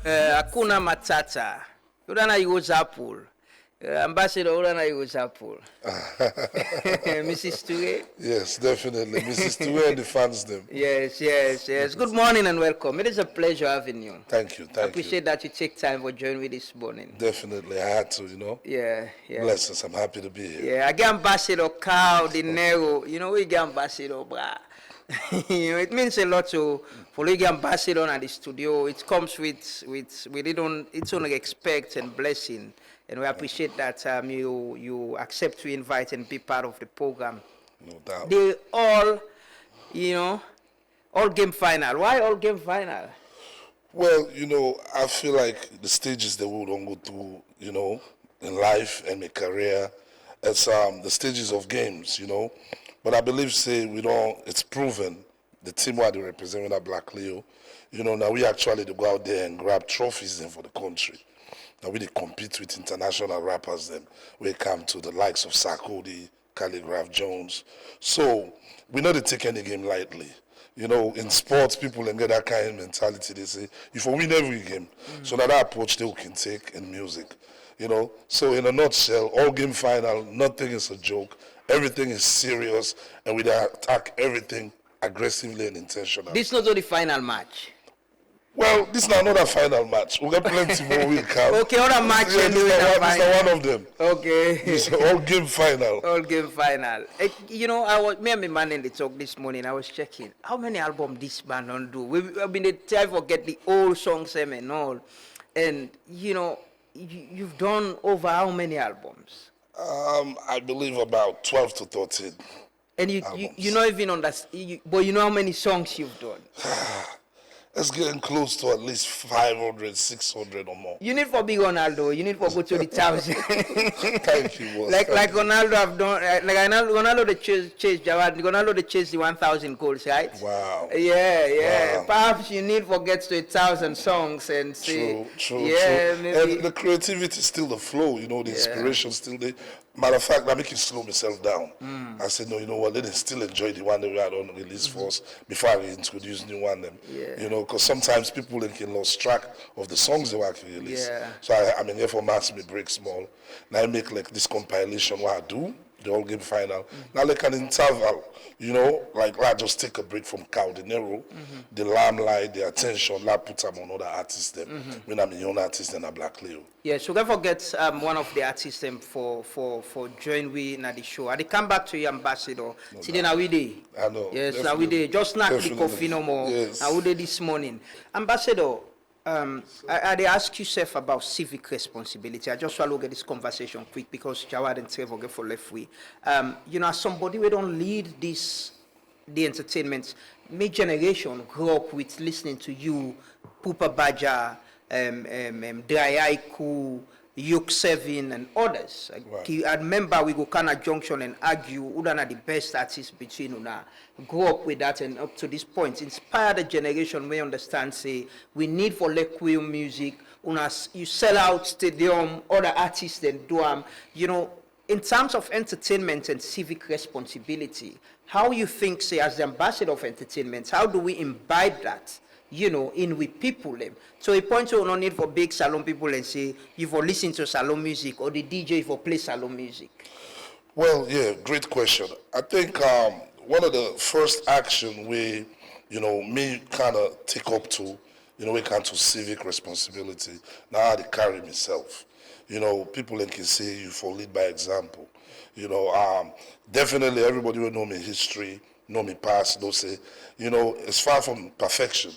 Hakuna Matata. Udana Yuzapul. Ambassador Udana Yuzapul. Mrs. Ture? Yes, definitely. Mrs. Ture and the fans them. Yes. Good morning and welcome. It is a pleasure having you. Thank you. I appreciate that you take time for joining me this morning. Definitely. I had to, Yeah. Blessings. I'm happy to be here. Yeah, I get Ambassador Kao Denero. We get Ambassador, brah. It means a lot to for the ambassador at the studio. It comes with its own respect and blessing, and we appreciate that you accept to invite and be part of the program. No doubt. They all game final. Why all game final? Well, I feel like the stages that we don't go through, in life and my career, it's the stages of games, But I believe, it's proven, the team where they represent that Black Leo, now we actually go out there and grab trophies then for the country. Now we compete with international rappers then. We come to the likes of Sarkodie, Calligraph Jones. So we know they take any game lightly. In sports, people and get that kind of mentality. They say, if we win every game. So now that approach they can take in music. So in a nutshell, all game final, nothing is a joke. Everything is serious, and we attack everything aggressively and intentionally. This is not the final match. Well, this is not another final match. We got plenty more we'll come. Okay, other match. This is one of them. Okay. It's all game final. All game final. Me and my man in the talk this morning. I was checking how many albums this band don't do. We've been trying to forget the old songs and all, and you've done over how many albums? I believe about 12 to 13. And you not even understand, but you know how many songs you've done? It's getting close to at least 500, 600 or more. You need for big Ronaldo. You need for go to the 1,000. Thank you, boss. Like Ronaldo have done. Ronaldo the chase Jawad. Ronaldo the chase the 1,000 goals, right? Wow. Yeah. Wow. Perhaps you need for get to 1,000 songs and say. True. Maybe. And the creativity is still the flow. The inspiration still there. Matter of fact, I make it slow myself down. I said, no, you know what? Let them still enjoy the one that we had on release first before I introduce new one. Because sometimes people can lose track of the songs they were actually release. So I mean, therefore, mass me break small. Now I make like this compilation what I do, the whole game final. Now like an interval, like I just take a break from Kao Denero, the limelight, the attention, I put them on other artists them. When I'm a young artist and a Black Leo. Yeah, so don't forget one of the artists for join we in the show. I come back to you, Ambassador. Today now we day. I know. Yes, now we day. Just snack the coffee no more. Yes. Now we day this morning. Ambassador, I ask yourself about civic responsibility. I just want to get this conversation quick because Jawad and Trevor get for left way. As somebody we don't lead the entertainment, my generation grew up with listening to you, Pupa Baja, Dry Aiku, Yoke 7 and others. Right. I remember we go Kana Junction and argue who are the best artists between una. Grow up with that and up to this point. Inspire the generation we understand say we need for Lequio music. You sell out stadium, other artists then do in terms of entertainment and civic responsibility, how you think say as the ambassador of entertainment, how do we imbibe that? In with people them. So a point you no need for big salon people and say you for listen to salon music or the DJ for play salon music. Well, yeah, great question. I think one of the first action we, me kind of take up to, we come to civic responsibility. Now I carry myself. People can say you for lead by example. Definitely everybody will know me history, know me past, they'll say, it's far from perfection.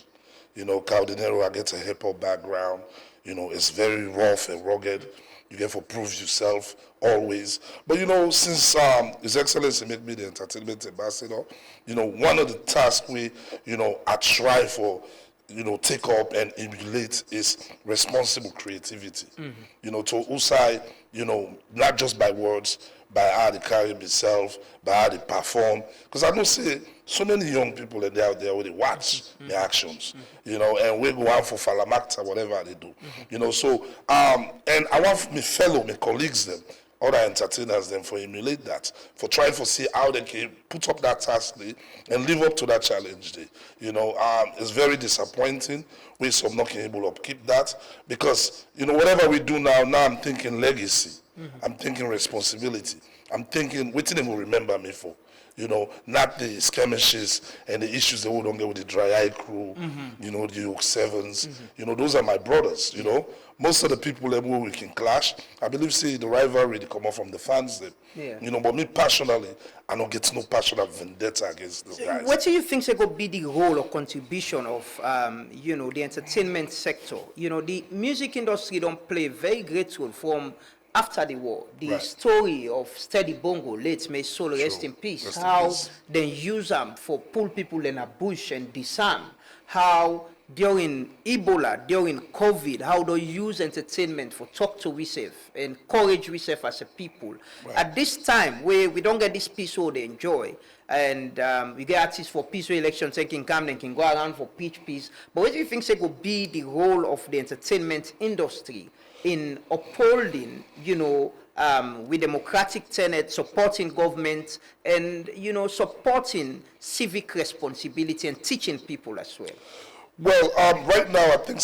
Kao Denero, I get a hip-hop background. It's very rough and rugged. You get to prove yourself always. But, since His Excellency made me the entertainment ambassador, one of the tasks we, I try for, take up and emulate is responsible creativity. To Usai, not just by words, by how they carry themselves, by how they perform. Because I know say so many young people are out there where they watch the actions, and we go out for Falamakta, whatever they do. So and I want my colleagues them other entertainers then for emulate that, for trying to see how they can put up that task day and live up to that challenge day. It's very disappointing. We some not able to keep that because, whatever we do now I'm thinking legacy. I'm thinking responsibility. I'm thinking, what they will remember me for? Not the skirmishes and the issues they don't get with the dry eye crew, the Oak Sevens. Those are my brothers, Most of the people that we can clash, I believe, say the rivalry, they come out from the fans. But me personally, I don't get no passionate vendetta against those guys. What do you think is going to be the role or contribution of, the entertainment sector? The music industry don't play a very great role from after the war. The story of Steady Bongo, late May Soul, rest in peace, how they use them for pull people in a bush and disarm, how during Ebola, during COVID, how they use entertainment for talk to ourselves, encourage ourselves as a people. At this time, where we don't get this peace what they enjoy, and we get artists for peaceful elections, they can come and can go around for peace. But what do you think could be the role of the entertainment industry in upholding, with democratic tenet, supporting government, and, supporting civic responsibility and teaching people as well? Well, right now, I think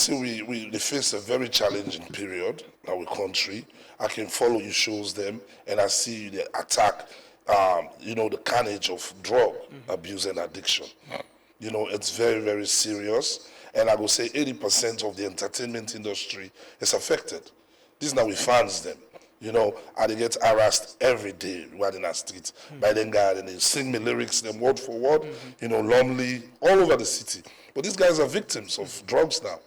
we face a very challenging period in our country. I can follow you shows them, and I see the attack, the carnage of drug abuse and addiction. It's very, very serious. And I will say 80% of the entertainment industry is affected. This now we fans them. And they get harassed every day right in our streets by them guys, and they sing me lyrics, them word for word, lonely, all over the city. But these guys are victims of drugs now.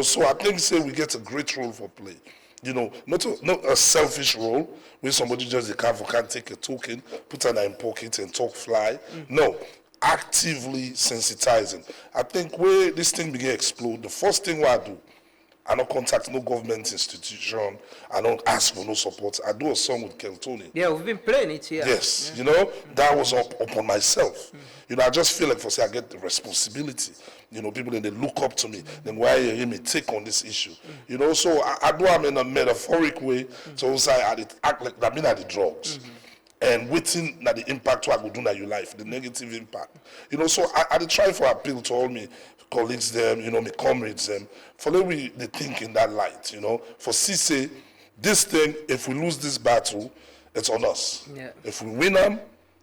So I think we get a great role for play. Not a selfish role where somebody just can't take a token, put it in their pocket and talk fly. No, actively sensitizing. I think where this thing begin to explode, the first thing I do, I don't contact no government institution. I don't ask for no support. I do a song with Keltoni. Yeah, we've been playing it here. Yes, that was up on myself. I just feel like I get the responsibility. People then they look up to me. Then why you hear me take on this issue? So I do them in a metaphoric way. So I act like that mean at the drugs. And waiting that the impact what I go do in your life, the negative impact. So I try for appeal to all me colleagues them, my comrades them, for them we they think in that light, For say this thing, if we lose this battle, it's on us. Yeah. If we win them,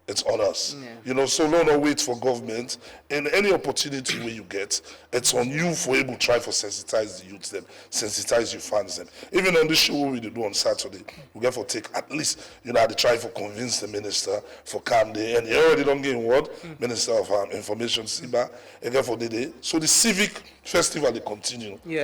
it's on us. Yeah. So don't wait for government. And any opportunity where you get, it's on you for able to try for sensitize the youths them, sensitize your fans them. Even on this show we do on Saturday, we get for take at least, I try for convince the minister for calm day. And he already don't get word, Minister of Information, Siba, and get for the day. So the civic festival they continue. They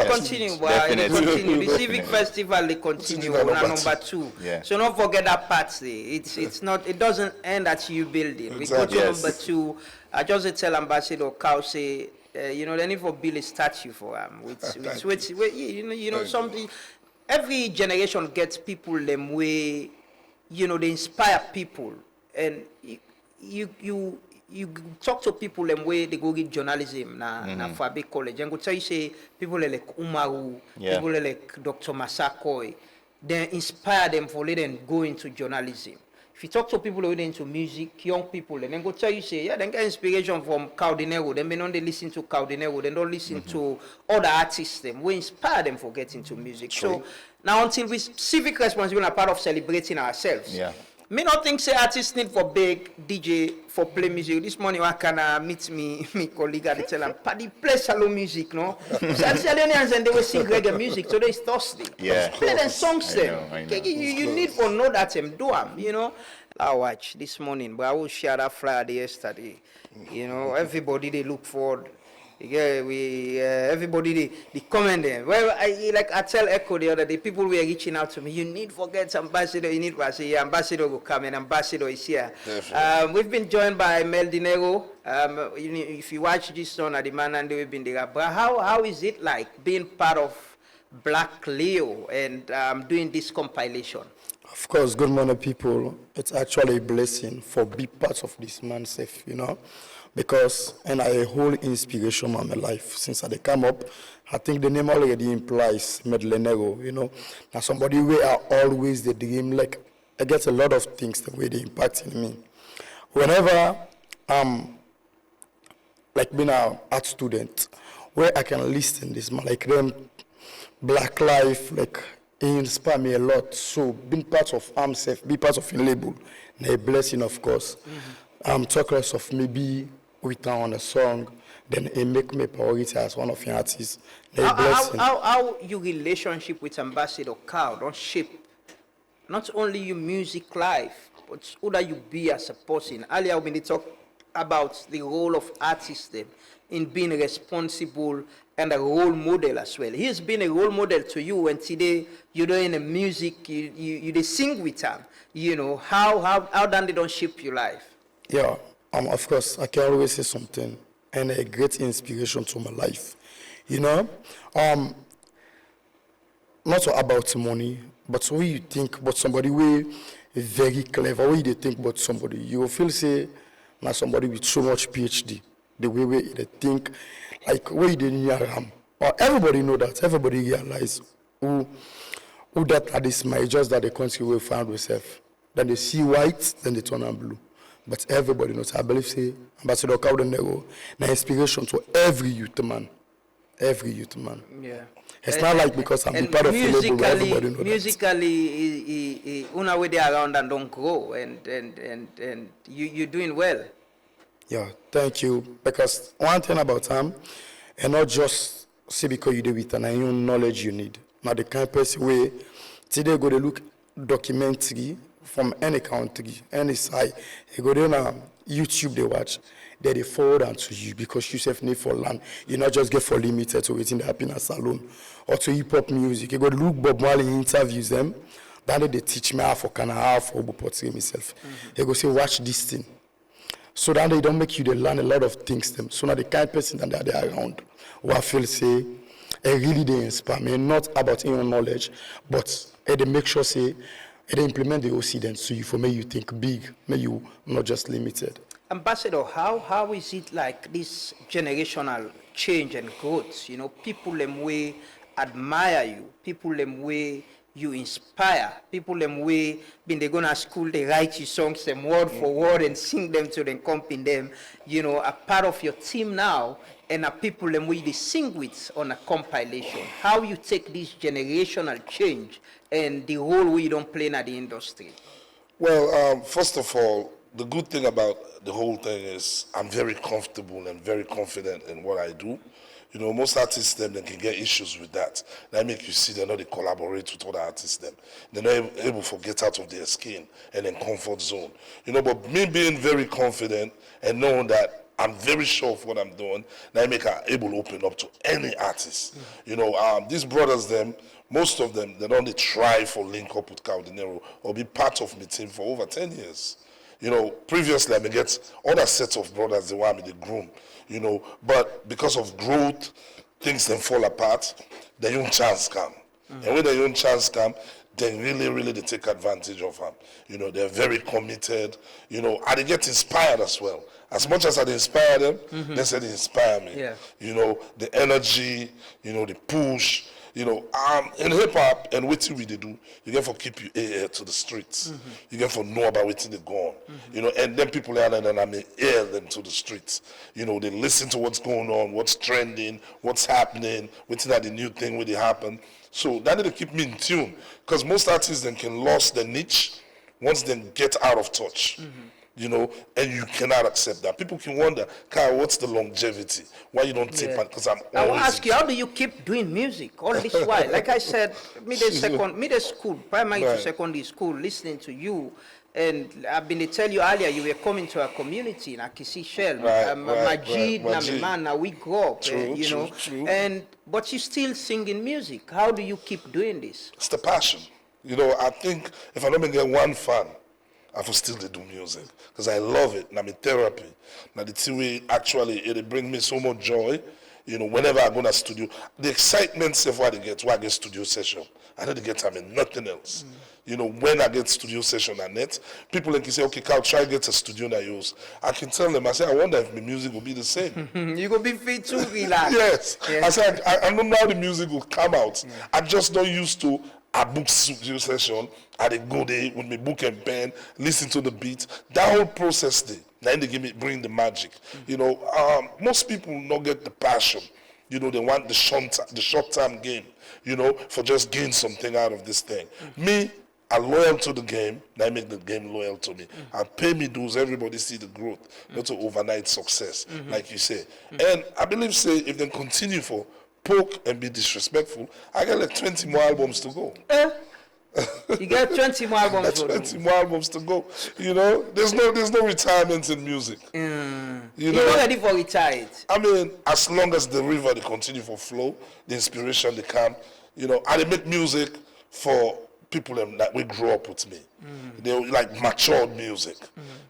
continue. They continue. The civic festival they continue. Number two. Yeah. So don't forget that party. It's not. It doesn't end at you building. We go to number two. I just tell Ambassador Kao say, they need for build a statue for him. Something. Every generation gets people them way. They inspire people, and you talk to people them way they go get journalism na Fabi College and go tell you say people like Umaru, people like Dr. Masakoi, they inspire them for letting go into journalism. If you talk to people who are into music, young people, and then go tell you say, they get inspiration from Kao Denero. Then they don't listen to Kao Denero. They don't listen to other artists. Them we inspire them for getting into music. True. So now until we civic responsibility are part of celebrating ourselves. Yeah. Me not think say artists need for big DJ for play music. This morning I can meet me colleague and tell them, "Paddy play shallow music, no?" So Algerians and they will sing reggae music. So they thirsty. Yeah. Play them songs I them. know. You need for know that them do them, I watch this morning, but I will share that Friday yesterday. Everybody they look forward. Yeah, everybody they comment there. Well, I tell Echo the other day, people were reaching out to me. You need forget Ambassador. You need to say Ambassador will come and Ambassador is here. We've been joined by Mel Dinero. If you watch this on at the man and we've been there. But how is it like being part of Black Leo and doing this compilation? Of course, good morning, people. It's actually a blessing for big parts of this man's safe, because and I hold inspiration on my life since I come up. I think the name already implies Leone, you know. Now somebody where I always the dream, like I get a lot of things the way they impact in me. Whenever like being an art student, where I can listen this man, like them Black Life, like it inspire me a lot. So being part of AMSEF, be part of a label, a blessing of course. Talk less of maybe with on a song, then it make me priority as one of your artists. A blessing. How your relationship with Ambassador Kao don't shape not only your music life, but who that you be as a person. Earlier when they talk about the role of artists them in being responsible and a role model as well. He has been a role model to you, and today you're doing the music, you they sing with him. You know, how done they don't shape your life? Yeah, of course, I can always say something and a great inspiration to my life. You know, not about money, but when you think about somebody who is very clever, when you think about somebody, you will feel say, now somebody with so much PhD, the way they think, like where they near him. Or everybody know that, everybody realize who that is my just that the country will find herself. Then they see white, then they turn on blue. But everybody knows. I believe say Ambassador Kao Denero, na inspiration to every youth man. Every youth man. Yeah. It's not like because I'm part of the label where everybody knows musically, una way they around and don't grow, and you're doing well. Yeah, thank you. Because one thing about him, and not just say because you do with and your knowledge you need. Now the kind of person where today go to look documentary from any country, any side, you go there on YouTube they watch, they forward on to you because you self need for land. You not just get for limited to within the happiness alone or to hip hop music. You go look Bob Marley interviews them, then they teach me how for can how for portray myself. You go say watch this thing. So that they don't make you they learn a lot of things them. So now the kind of person that they are around who I feel say really they inspire me, not about your knowledge, but they make sure say they implement the OC so you for me you think big, may you not just limited. Ambassador, how is it like this generational change and growth? You know, people them way admire you, people them way you inspire, people them way when they go to school they write you songs them word for word and sing them to them, comping them. You know, a part of your team now, and a people them way they sing with on a compilation. How you take this generational change and the role we don't play in the industry? Well, first of all, the good thing about the whole thing is I'm very comfortable and very confident in what I do. You know, most artists them they can get issues with that. That make you see they're not they collaborate with other artists them. They're not able to get out of their skin and then comfort zone. You know, but me being very confident and knowing that I'm very sure of what I'm doing, that make her able to open up to any artist. You know, these brothers them, most of them, they don't try for link up with Kao Denero or be part of my team for over 10 years. You know, previously I may get other sets of brothers, they want me to groom, you know, but because of growth, things then fall apart, the young chance come. And when the young chance come, they really they take advantage of them. You know, they're very committed, you know, and they get inspired as well. As much as I inspire them, they say they inspire me. Yeah. You know, the energy, you know, the push. You know, in hip hop and what we they do, you get for keep you air to the streets. You get for know about what they go on. You know, and then people are then I mean air them to the streets. You know, they listen to what's going on, what's trending, what's happening, what's that the new thing when it happen. So that need to keep me in tune. Because most artists then can lose their niche once they get out of touch. You know, and you cannot accept that. People can wonder, Kyle, what's the longevity? Why you don't take part? Because I'm always. I will ask you, how do you keep doing music all this while? Like I said, middle school, primary to secondary school, listening to you. And I've been to tell you earlier, you were coming to a community in Akisi Shell, Majid, Namimana, we grew up, you know. True. But you still singing music. How do you keep doing this? It's the passion. You know, I think if I don't get one fan, I will still do music because I love it. And I'm in therapy. Now the thing actually it bring me so much joy. You know, whenever I go to studio, the excitement of what I get studio session. I don't get time in nothing else. You know, when I get studio session at net, people can say, okay, Carl, try get a studio that use. I can tell them, I say, I wonder if my music will be the same. You go be free to relax. Yes. Yeah. I said, I don't know how the music will come out. I just not used to a book studio session. I dey go there with my book and pen, listen to the beat. That whole process there, then they bring the magic. You know, most people not get the passion. You know, they want the short-term game, you know, for just gain something out of this thing. Me, I'm loyal to the game, that make the game loyal to me. I pay me dues, everybody see the growth, not to overnight success, like you say. And I believe, say, if they continue for poke and be disrespectful, I got like 20 more albums to go. You get 20 more albums to 20 more albums to go. You know, there's no retirement in music. You're not ready for retired. I mean, as long as the river they continue for flow, the inspiration they come, you know, and they make music for people that we grow up with me. They like matured music.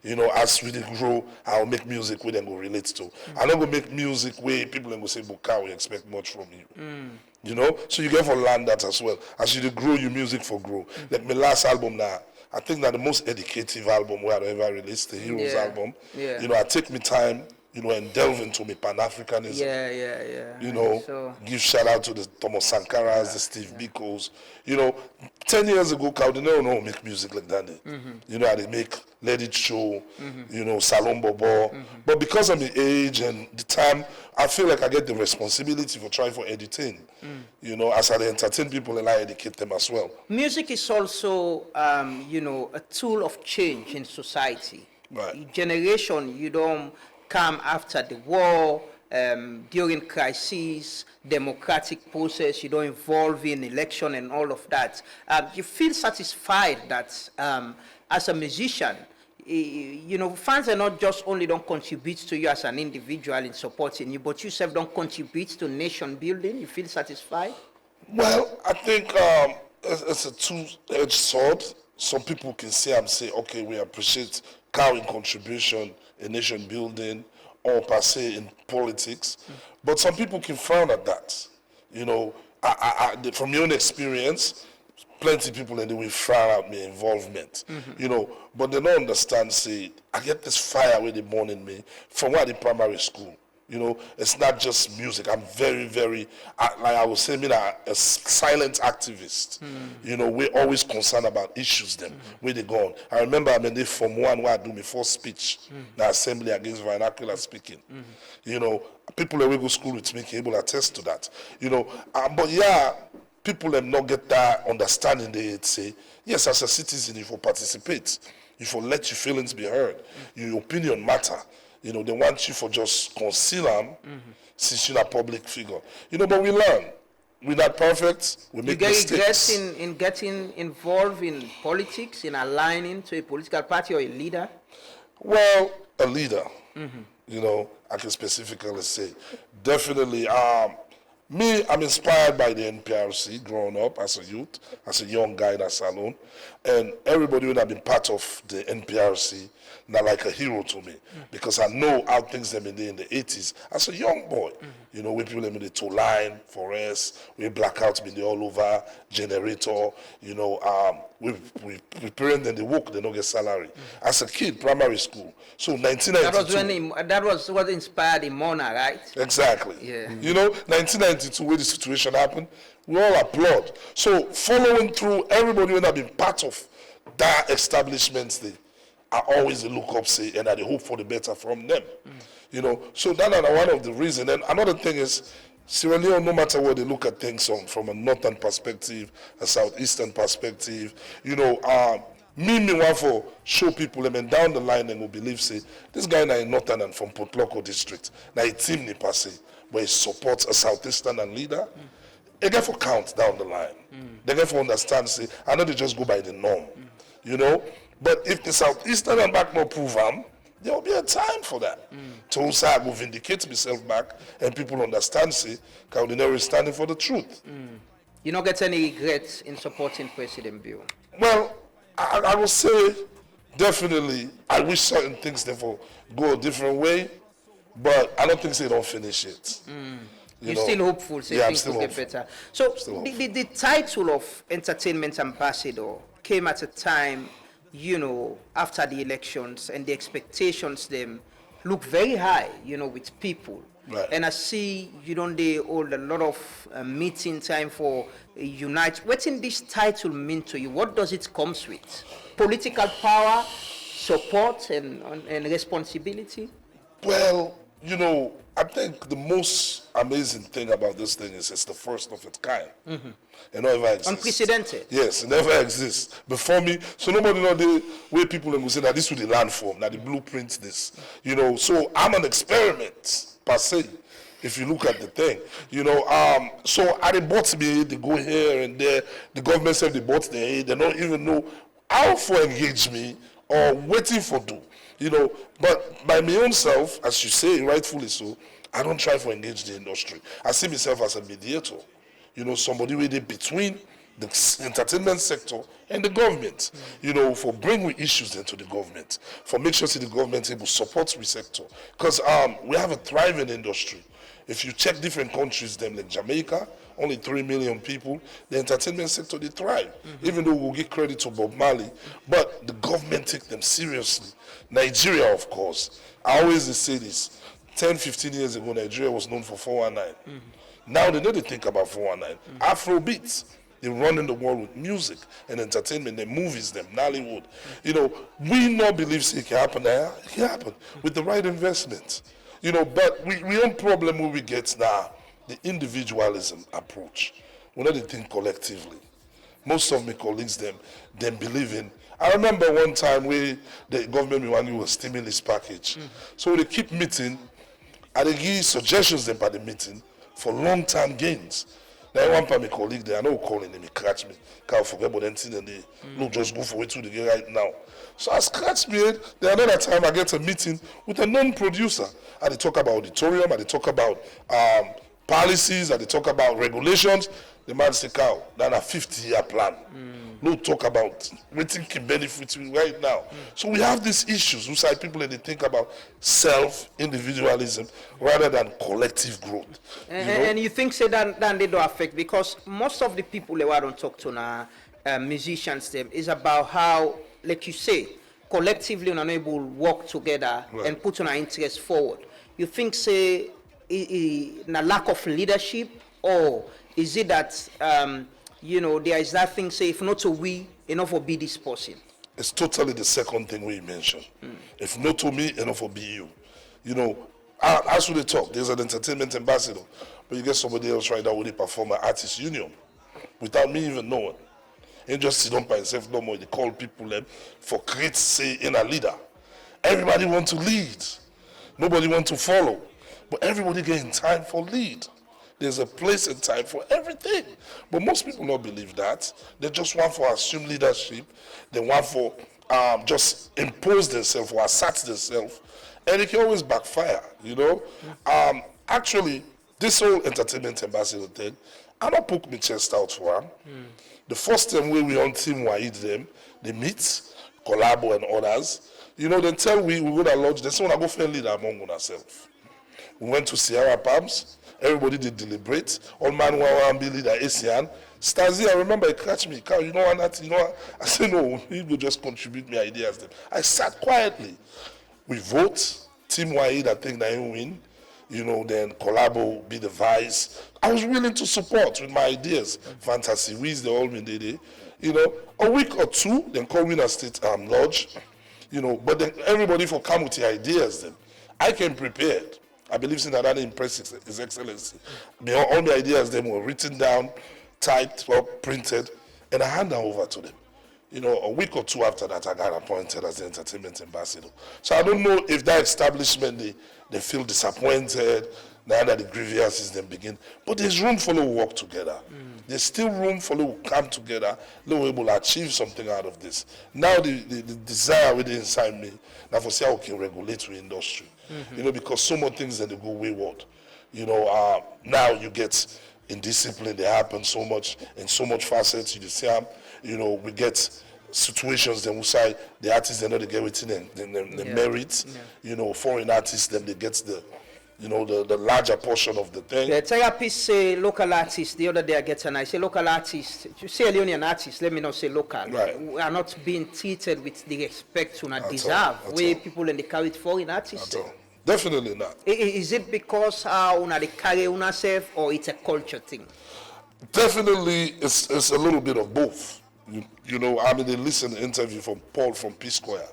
You know, as we grow, I'll make music where they go relate to. I'm not gonna make music where people will say, "Buka, we expect much from you." You know, so you get for learn that as well. As you grow your music for grow. Like my last album now, I think that the most educative album we have ever released, the Heroes album. Yeah. You know, I take me time, you know, and delve into me Pan-Africanism. Yeah. You know, So, give shout out to the Thomas Sankaras, the Steve Bikos. You know, 10 years ago, Kao Denero no make music like that. You know, they make Let It Show, you know, Salon Bobo. But because of the age and the time, I feel like I get the responsibility for trying for editing. You know, as I entertain people and I educate them as well. music is also, you know, a tool of change in society. Right. Generation, you don't come after the war, during crises, democratic process, you don't involve in election and all of that. You feel satisfied that as a musician, you know, fans are not just only don't contribute to you as an individual in supporting you, but you self don't contribute to nation building. You feel satisfied? Well, I think it's a two-edged sword. Some people can say, okay, we appreciate Kao contribution in nation building or per se in politics. But some people can frown at that. You know, from your own experience, plenty of people and they will frown at my involvement. You know, but they don't understand, say, I get this fire with the born in me from what the primary school. You know, it's not just music. I'm very, like I was saying, a silent activist. You know, we're always concerned about issues then, where they go on. I remember I mean, from one where I do my first speech, the Assembly Against Vernacular Speaking. You know, people that we go to school with me can able to attest to that. You know, but yeah, people that not get that understanding, they say, yes, as a citizen, if you participate, if you let your feelings be heard, your opinion matter. You know, they want you for just conceal them since you're a public figure. You know, but we learn. We're not perfect. We make mistakes. You get regrets in getting involved in politics, in aligning to a political party or a leader? Well, a leader, you know, I can specifically say. Definitely, me, I'm inspired by the NPRC growing up as a youth, as a young guy in that salon. And everybody who have been part of the NPRC, not like a hero to me, because I know how things have been there in the 80s as a young boy. You know, we people have been the two line, Forest, we blackouts been there all over, generator, you know, we parent them, they work, they don't get salary. As a kid, primary school. So 1992. That was what inspired Imona, right? Exactly. Yeah. You know, 1992, where the situation happened, we all applaud. So following through, everybody who have been part of that establishment, I always look up, say, and I hope for the better from them. You know, so that is one of the reasons. And another thing is, Sierra Leone, no matter what they look at things from a northern perspective, a southeastern perspective, you know, me want for show people them and down the line and will believe, say, this guy now in northern and from Port Loco district, now a team ni passe, where he supports a southeastern and leader. They get for count down the line. They get for understand, say, I know they just go by the norm, you know. But if the Southeastern and back no prove them, there will be a time for that. To also I will vindicate myself back and people understand, say, Kao Denero is standing for the truth. You don't get any regrets in supporting President Bill? Well, I will say, definitely, I wish certain things therefore go a different way, but I don't think they don't finish it. You're still hopeful, say Yeah, I'm things still will get hopeful. better. So Still the title of entertainment ambassador came at a time, after the elections, and the expectations them look very high, with people. Right. And I see you don't they hold a lot of meeting time for unite. What in this title mean to you? What does it comes with? Political power, support, and responsibility. Well, I think the most amazing thing about this thing is it's the first of its kind. It never exists. Unprecedented. Yes, it never exists. Before me, so nobody know the way people will say that this will the land form, that the blueprint this. So I'm an experiment per se. If you look at the thing, so I they bought me, they go here and there. The government said they bought the aid. They don't even know how for engage me or waiting for do. But by my own self, as you say, rightfully so, I don't try to engage the industry. I see myself as a mediator. Somebody with it between the entertainment sector and the government, for bringing issues into the government, for make sure the government able to support the sector. Because we have a thriving industry. If you check different countries, them like Jamaica, only 3 million people, the entertainment sector, they thrive. Even though we'll give credit to Bob Marley, but the government take them seriously. Nigeria, of course. I always say this. 10, 15 years ago, Nigeria was known for 419. Now they know they think about 419. Afrobeats. They run in the world with music and entertainment, their movies, them, Nollywood. We not believe it can happen there. It can happen with the right investment. But we own problem where we get now, the individualism approach. We not think collectively. Most of my colleagues, them believe in. I remember one time where the government wanted a stimulus package. So they keep meeting, and they give suggestions them by the meeting for long-term gains. Now one time my colleague there, I know calling them, he catch me. Can't forget about anything and they look just go for it to the game right now. So I scratch me, then another time I get a meeting with a non-producer. And they talk about auditorium, and they talk about policies, and they talk about regulations. The man say, Kao, that's a 50-year plan. No talk about waiting can benefit you right now. So we have these issues which people and they think about self-individualism rather than collective growth. And you think say that they don't affect, because most of the people that I don't talk to now, musicians them, is about how, like you say, collectively on able work together and put on our interests forward. You think say a lack of leadership, or is it that there is that thing say if not to we, enough will be this person? It's totally the second thing we mentioned. If not to me, enough will be you. As we talk, there's an entertainment ambassador, but you get somebody else right now with a performer artist union without me even knowing. And just sit down by himself no more. They call people them for create say in a leader. Everybody want to lead. Nobody want to follow. But everybody getting time for lead. There's a place and time for everything. But most people don't believe that. They just want for assume leadership. They want for just impose themselves or assert themselves. And it can always backfire, Actually, this whole entertainment ambassador thing, I don't poke my chest out for them. The first time we on Team Wahid them, they meet, Collabo and others. They tell we go to lodge, they say, I go find leader among ourselves. We went to Sierra Palms. Everybody did deliberate. All man want to be leader ASEAN. Stasi, I remember he catch me. Carl, I said, no, he will just contribute my ideas. Then I sat quietly. We vote. Team Wahid, I think that he win. Then Collabo be the vice. I was willing to support with my ideas. Fantasy, we is the all me day. A week or two, then call Winner State Lodge. But then everybody for come with the ideas then. I came prepared. I believe in that impress His Excellency. All the ideas them were written down, typed up, printed, and I hand them over to them. A week or two after that, I got appointed as the entertainment ambassador. So I don't know if that establishment, they feel disappointed now that the grievances then begin. But there's room for them to work together. There's still room for them to come together, they were able to achieve something out of this. Now the desire within inside me, now for say, okay, regulatory industry. Because so many things that they go wayward. Now you get indiscipline, they happen so much, in so much facets, you see, we get situations then we say the artists they know they get within the merits. Foreign artists then they get you know, the larger portion of the thing. The therapist say local artists. The other day I get an I say local artists. You say Leone artists. Let me not say local. Right. We are not being treated with the respect we At deserve. all, at Where all. people in the carry foreign artists. At all. Definitely not. Is it because how una they carry una self, or it's a culture thing? Definitely, it's a little bit of both. You know, I mean, they listened to an interview from Paul from P Square.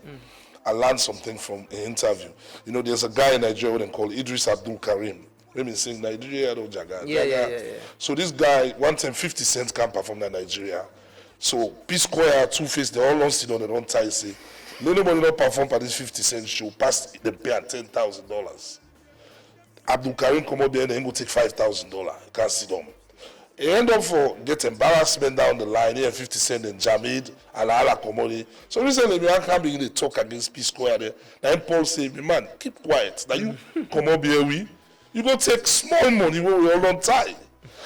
I learned something from an interview. You know, there's a guy in Nigeria they call Idris Abdul Karim. Let me sing Nigeria or Jaga. Yeah. So this guy, one time 50 cents can perform in Nigeria. So P Square, Two Face, they all lost it on their own tie. Say, nobody don't perform for this 50 cent show, past the pay at $10,000. Abdul Karim come up there and then go take $5,000. You can't sit down. He end up for get embarrassment down the line. Here 50 Cent and Jamid, Ala Komodi. So recently, we can't begin to talk against P Square there. Then Paul say, man, keep quiet. Now you come up here, you go take small money where we all on tie.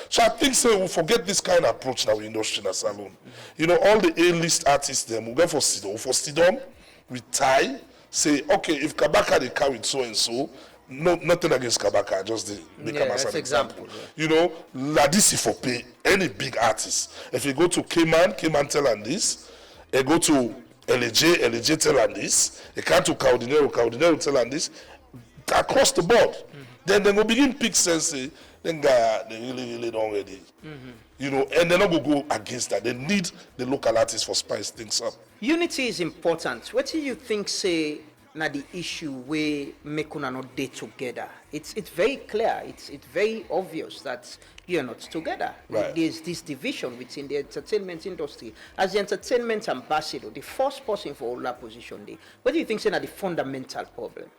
So I think so we forget this kind of approach now in industry and salon. You know, all the A-list artists them we go for Sidom, we tie, say, okay, if Kabaka they carry so and so, no, nothing against Kabaka, just the make him as an example. Yeah. You know, Ladisi for pay any big artist. If you go to Cayman tell him this. You go to LJ tell him this. You come to Kao Denero tell him this. Across the board. Then they will begin pick sense. Then guy, they really don't ready. You know, and they're not going to go against that. They need the local artists for spice things up. Unity is important. What do you think say na the issue where make una not dey together? It's very clear. It's very obvious that you are not together. Right. There's this division within the entertainment industry. As the entertainment ambassador, the first person for all that position there, what do you think say na the fundamental problem?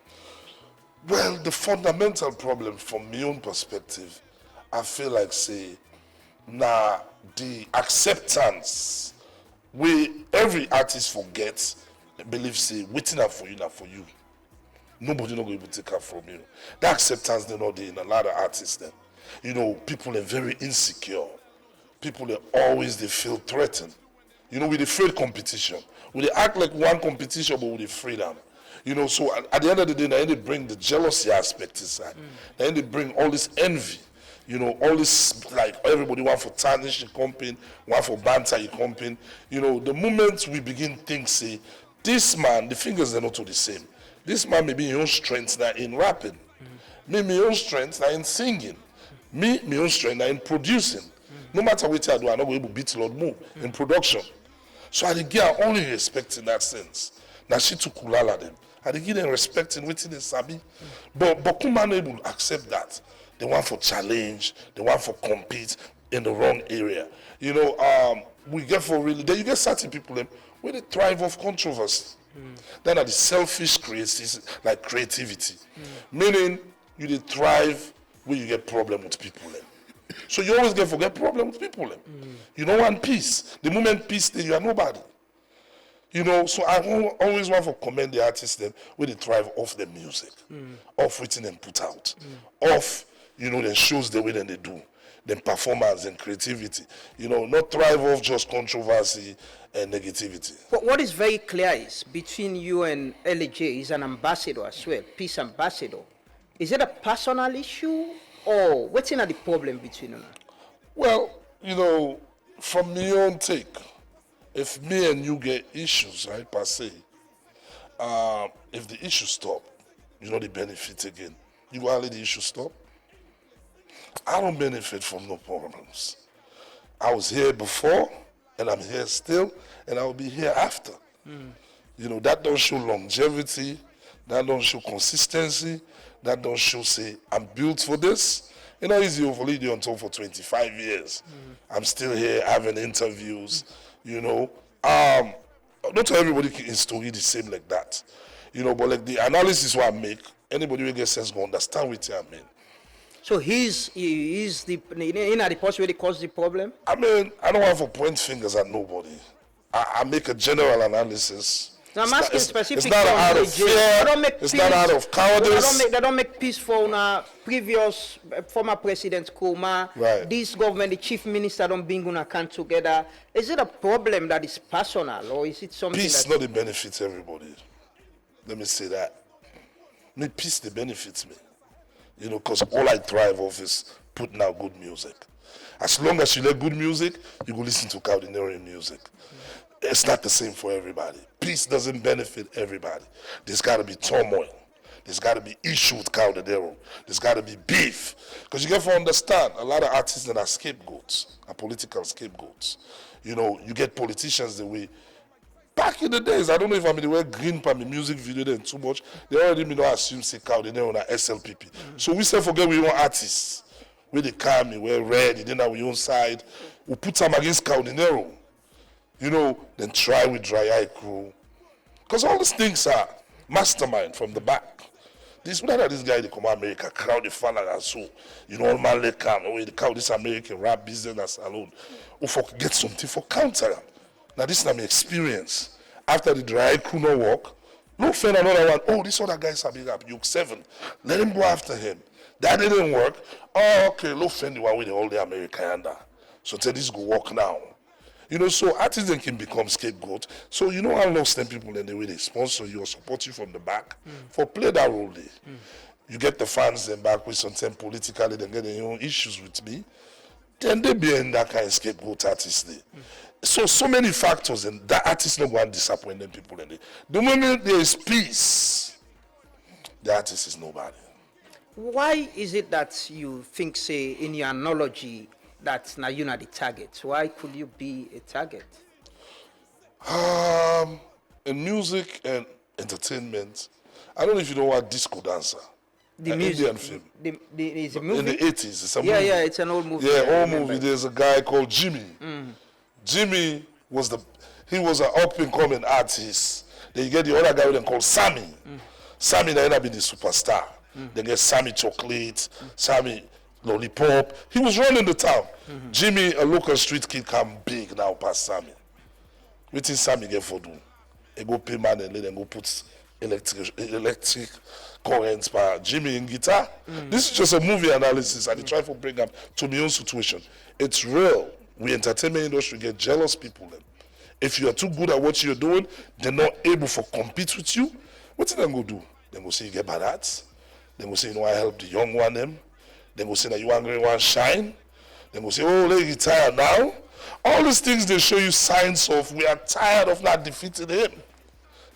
Well, the fundamental problem from my own perspective, I feel like say, now the acceptance where every artist forgets, believe say, waiting up for you, not for you. Nobody not going to take up from you. The acceptance they're not there in a lot of artists then. You know, people are very insecure. People are always they feel threatened. You know, with the afraid competition. We they act like one competition, but with the freedom. You know, so at the end of the day, they bring the jealousy aspect inside. Then they bring all this envy. You know, all this, like, everybody want for tarnish your company, want for banter your company. You know, the moment we begin think, say, this man, the fingers are not all the same. This man may be your own strength now in rapping. Me, my own strength now in singing. Me, my own strength now in producing. No matter what I do, I'm not going to beat Lord Mo in production. So I give her only respect in that sense. Now she took kulala them. I give them respect in waiting they sabi. But Kumano able to accept that. They want for challenge, they want for compete in the wrong area. You know, we get for really, then you get certain people them where they thrive off controversy. Then are the selfish like creativity. Meaning you they thrive where you get problem with people them. So you always get problem with people them. You don't want peace. The moment peace there, you are nobody. You know, so I always want to commend the artists them where they thrive off the music, off written and put out, off, you know, the shows the way that they do, then performance and creativity. You know, not thrive off just controversy and negativity. But what is very clear is between you and LJ is an ambassador as well, peace ambassador. Is it a personal issue or what's in the problem between you? Well, you know, from my own take, if me and you get issues, right, per se, if the issue stop, you know the benefit again. You want to let the issue stop? I don't benefit from no problems. I was here before, and I'm here still, and I will be here after. You know, that don't show longevity, that don't show consistency, that don't show, say, I'm built for this. You know, easy over lead on top for 25 years. I'm still here having interviews, you know. Not everybody in story the same like that. You know, but like the analysis what I make, anybody who gets sense go understand what I mean. So he's the person where they cause the problem? I mean, I don't want to point fingers at nobody. I make a general analysis. Now, I'm asking specific. It's not out of fear. It's not out of cowardice. They don't make peace for una previous former President Kuma. Right. This government, the chief minister don't bring una can together. Is it a problem that is personal or is it something Peace that... not the benefits everybody. Let me say that. Me peace the benefits me. You know, because all I thrive off is putting out good music. As long as you like good music, you go listen to Kao Denero music. It's not the same for everybody. Peace doesn't benefit everybody. There's got to be turmoil. There's got to be issue with Kao Denero. There's got to be beef. Because you got to understand, a lot of artists that are scapegoats, are political scapegoats. You know, you get politicians the way. Back in the days, I don't know if I'm in the way green for my music video then too much. They already me not assume say Kao Denero na SLPP. So we say forget we want artists. Where they come, we're red, they didn't have our own side. We put them against Kao Denero. You know, then try with Dry Eye Crew. Because all these things are mastermind from the back. This guy, they come to America, crowd the fan and so. You know, all man they come, they count this American rap business alone. Or for get something for counter them. Now this is my experience. After the Dry Eye Crew no work, no find another one. Oh, this other guy's a big up, Yoke 7. Let him go after him. That didn't work. Oh, okay, look, friend, the one with all the American. So tell this go work now. You know, so artists can become scapegoat. So you know how lost them people in the way they sponsor you or support you from the back for play that role there. You get the fans then back with sometimes politically, they get their own issues with me. Then they be in that kind of scapegoat artist there. So many factors, and that artist not going to disappoint them people in there. The moment there is peace, the artist is nobody. Why is it that you think, say, in your analogy, that now you're not the target? Why could you be a target? In music and entertainment, I don't know if you know what disco dancer. The an music, Indian film. Is a movie? In the 80s. It's a movie. Yeah, it's an old movie. Yeah, I old remember. movie. There's a guy called Jimmy. Jimmy was an up-and-coming artist. Then you get the other guy with them called Sammy. Sammy ended up being the superstar. Then get Sammy Chocolate, Sammy Lollipop. He was running the town. Jimmy, a local street kid, come big now past Sammy. What is Sammy get for do? He go pay man and let them go put electric currents by Jimmy in guitar. This is just a movie analysis and they try to bring up to my own situation. It's real. We entertainment industry get jealous people then. If you are too good at what you're doing, they're not able to compete with you. What did they go do? They go say you get bad hats. They go say, you know, I help the young one them. They go say that you angry one shine. They go say, oh, let you tired now. All these things they show you signs of we are tired of not defeating him.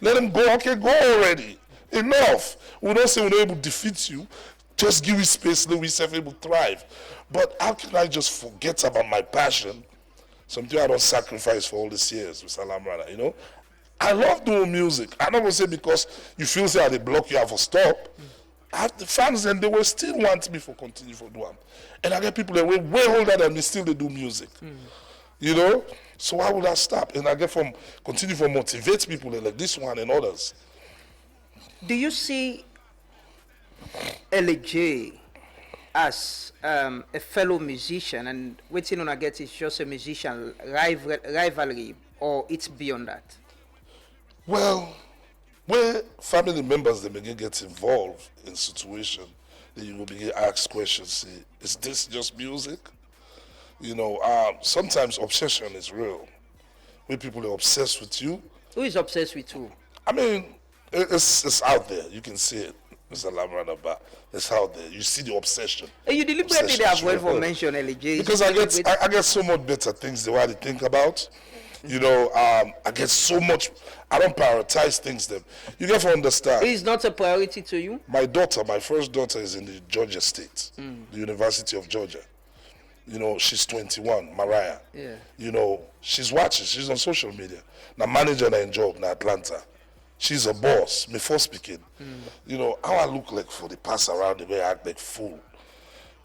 Let him go. Okay, go already. Enough. We don't say we're not able to defeat you. Just give me space, let me self able to thrive. But how can I just forget about my passion? Something I don't sacrifice for all these years with Salam Rana, you know? I love doing music. I'm not going to say because you feel say they block you have to stop. I have the fans and they will still want me for continue for doing. And I get people that were way older than me still they do music. You know? So why would I stop? And I get from continue to motivate people like this one and others. Do you see LJ as a fellow musician, and waiting on I get is just a musician rivalry, or it's beyond that? Well, where family members they begin get involved in situation, then you will begin ask questions. Say, is this just music? You know, sometimes obsession is real. When people are obsessed with you. Who is obsessed with who? I mean, it's out there. You can see it. Mr. Lamrana, but it's out there. You see the obsession. You deliberately avoid for mention LJ. Because I get so much better things the way I think about. You know, I get so much. I don't prioritize things. Them. You get to understand. It's not a priority to you. My daughter, my first daughter, is in the Georgia State, the University of Georgia. You know, she's 21, Mariah. Yeah. You know, she's watching. She's on social media. Now, manager in job in Atlanta. She's a boss, me first speaking. You know, how I look like for the pass around the way I act like fool.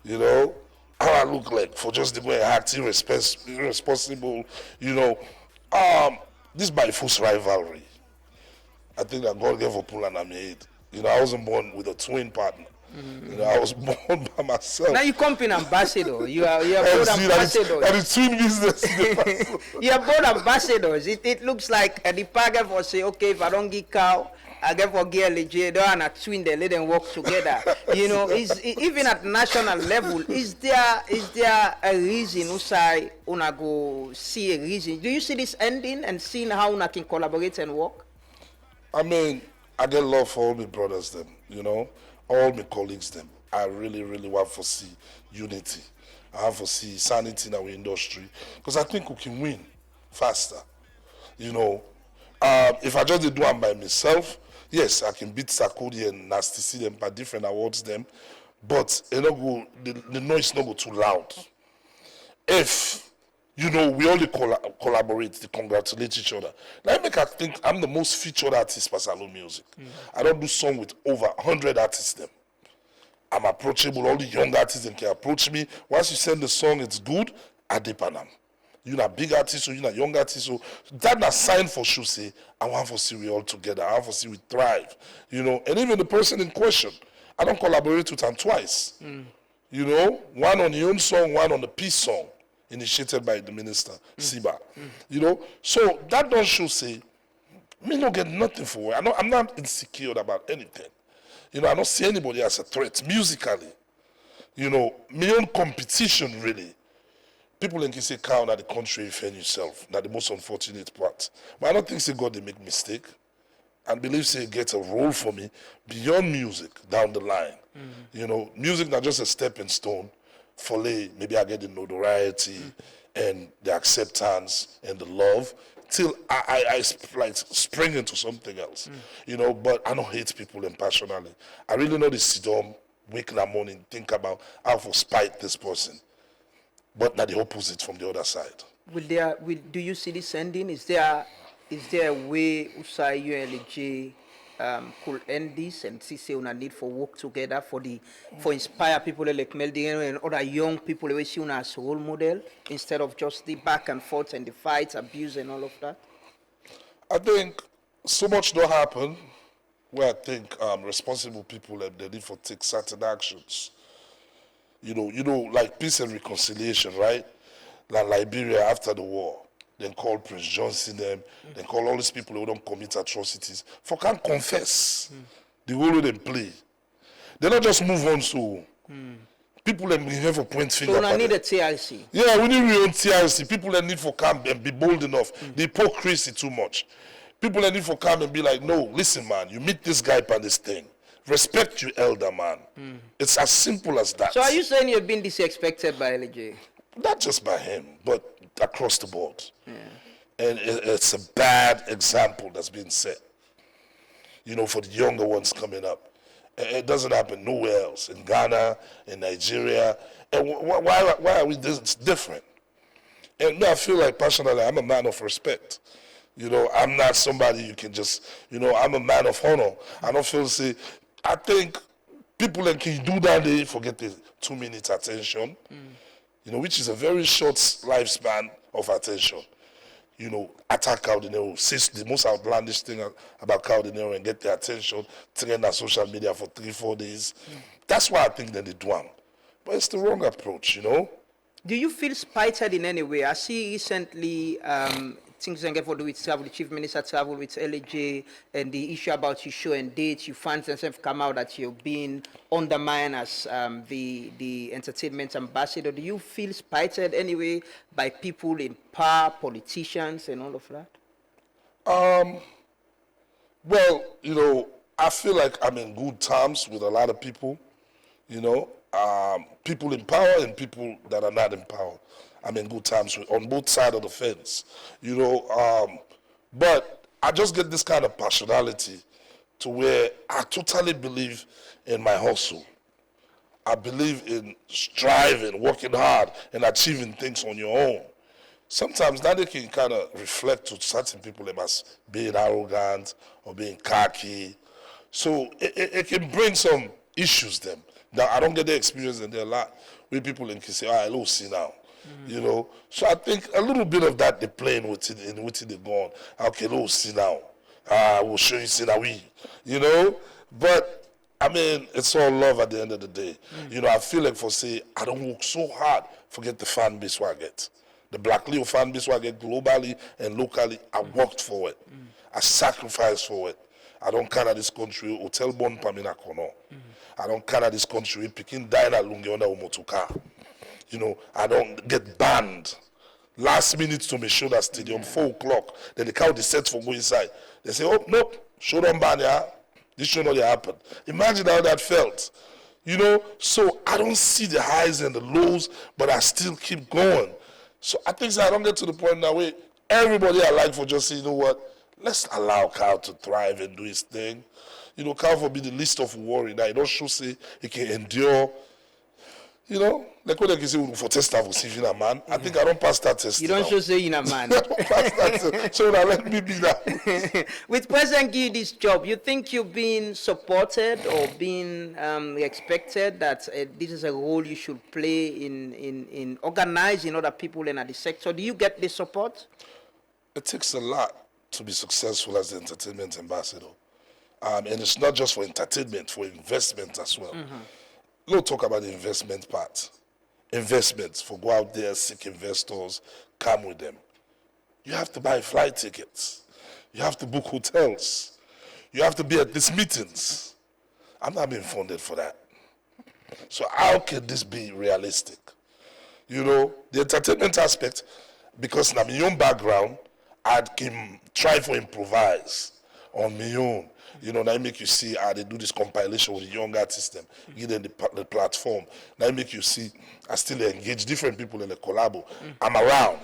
You know, how I look like for just the way I act irresponsible. You know, this by force rivalry. I think that God gave a pull and I made. You know, I wasn't born with a twin partner. You know, I was born by myself. Now you come in ambassador. You are both ambassadors. And the twin business. You are both ambassadors. It looks like the pagan for say, okay, if I don't get cow, I get for get LJ, they are a twin, they let them work together. You know, even at national level, is there a reason Usai una go see a reason? Do you see this ending and seeing how una can collaborate and work? I mean, I get love for all my brothers them, you know, all my colleagues them. I really, really want to see unity. I want to see sanity in our industry because I think we can win faster. You know, if I just do it by myself, yes, I can beat Sarkozy and Nasty see them by different awards them, but the noise not go too loud. If we only collaborate, they congratulate each other. Let me think I'm the most featured artist for Salon Music. I don't do song with over 100 artists them. I'm approachable. All the young artists can approach me. Once you send the song, it's good. I depend on them. You're not big artist, or you're not young artist, so that's a sign for sure. Say, I want to see we all together. I want to see we thrive. And even the person in question, I don't collaborate with him twice. One on the own song, one on the peace song, initiated by the minister, Siba. So that don't show say, me not get nothing for it. I'm not insecure about anything. I don't see anybody as a threat musically. My own competition really. People can say, Kao, that the country defend yourself. That's the most unfortunate part. But I don't think say God they make mistake. And believe say get a role for me beyond music down the line. Music not just a stepping stone for maybe I get the notoriety and the acceptance and the love till I like spring into something else. But I don't hate people impassionately. I really know this sit down, wake in the morning, think about how to spite this person. But not the opposite from the other side. Do you see this ending? Is there a way Usai you and LJ could end this and see una need for work together for inspire people like Kao Denero and other young people we see una as role model instead of just the back and forth and the fights, abuse and all of that? I think so much don't happen where I think responsible people they need for take certain actions. Like peace and reconciliation, right? Like Liberia after the war, then call Prince Johnson them, then call all these people who don't commit atrocities. For can't confess the role they play. They not just move on so people that behave for point finger. So we need a TLC. Yeah, we need our own TLC. People that need for come and be bold enough. The hypocrisy too much. People that need for come and be like, no, listen man, you meet this guy on this thing. Respect your elder man. It's as simple as that. So are you saying you've been disrespected by LJ? Not just by him, but across the board. And it's a bad example that's been set. For the younger ones coming up. It doesn't happen nowhere else. In Ghana, in Nigeria. And why are we this? It's different. And I feel like personally, I'm a man of respect. I'm not somebody you can just, I'm a man of honor. I don't feel say, I think people that can do that, they forget the 2 minutes attention, which is a very short lifespan of attention. Attack Kao Denero, say the most outlandish thing about Kao Denero and get the attention, trend on social media for 3-4 days. That's why I think that they do them. But it's the wrong approach, Do you feel spited in any way? I see recently things that have to do with travel, the chief minister travel with LJ and the issue about your show and dates, you fans themselves come out that you're being undermined as the entertainment ambassador. Do you feel spited anyway by people in power, politicians and all of that? Well, I feel like I'm in good terms with a lot of people, people in power and people that are not in power. I'm in good terms with on both sides of the fence, but I just get this kind of personality to where I totally believe in my hustle. I believe in striving, working hard, and achieving things on your own. Sometimes that can kind of reflect to certain people as being arrogant or being cocky. So it can bring some issues them. Now, I don't get the experience in there a lot where people can say, all right, let's see now. So I think a little bit of that they're playing with it and with it they're going, okay, let's see now. We'll show you see now But I mean, it's all love at the end of the day. I feel like for say, I don't work so hard, forget the fan base what I get. The Black Leo fan base what I get globally and locally, I worked for it. I sacrificed for it. I don't carry this country, hotel bon pamina kono. I don't carry this country, picking dine at lungi under umotuka. I don't get banned. Last minute to make sure that stadium, 4 o'clock, then the crowd is set for go inside. They say, oh, nope, show them ban, yeah. This should not happen. Imagine how that felt. You know, so I don't see the highs and the lows, but I still keep going. So I think I don't get to the point now where everybody I like for just say, you know what, let's allow Kao to thrive and do his thing. You know, Kao will be the least of worry. Now, he don't show say he can endure. You know, like what I can say for test of receiving a man. I think I don't pass that test. You don't now. show say in a man. I don't pass that test. So now let me be that. With President give this job, you think you've been supported or been expected that this is a role you should play in organizing other people in the sector? Do you get the support? It takes a lot to be successful as the entertainment ambassador. And it's not just for entertainment, for investment as well. We'll talk about the investment part. Investments, for go out there, seek investors, come with them. You have to buy flight tickets. You have to book hotels. You have to be at these meetings. I'm not being funded for that. So how can this be realistic? You know, the entertainment aspect, because in my own background, I can try to improvise on my own. You know, now make you see how they do this compilation with the young artists, them, give them the platform. Now make you see I still engage different people in the collabo. I'm around.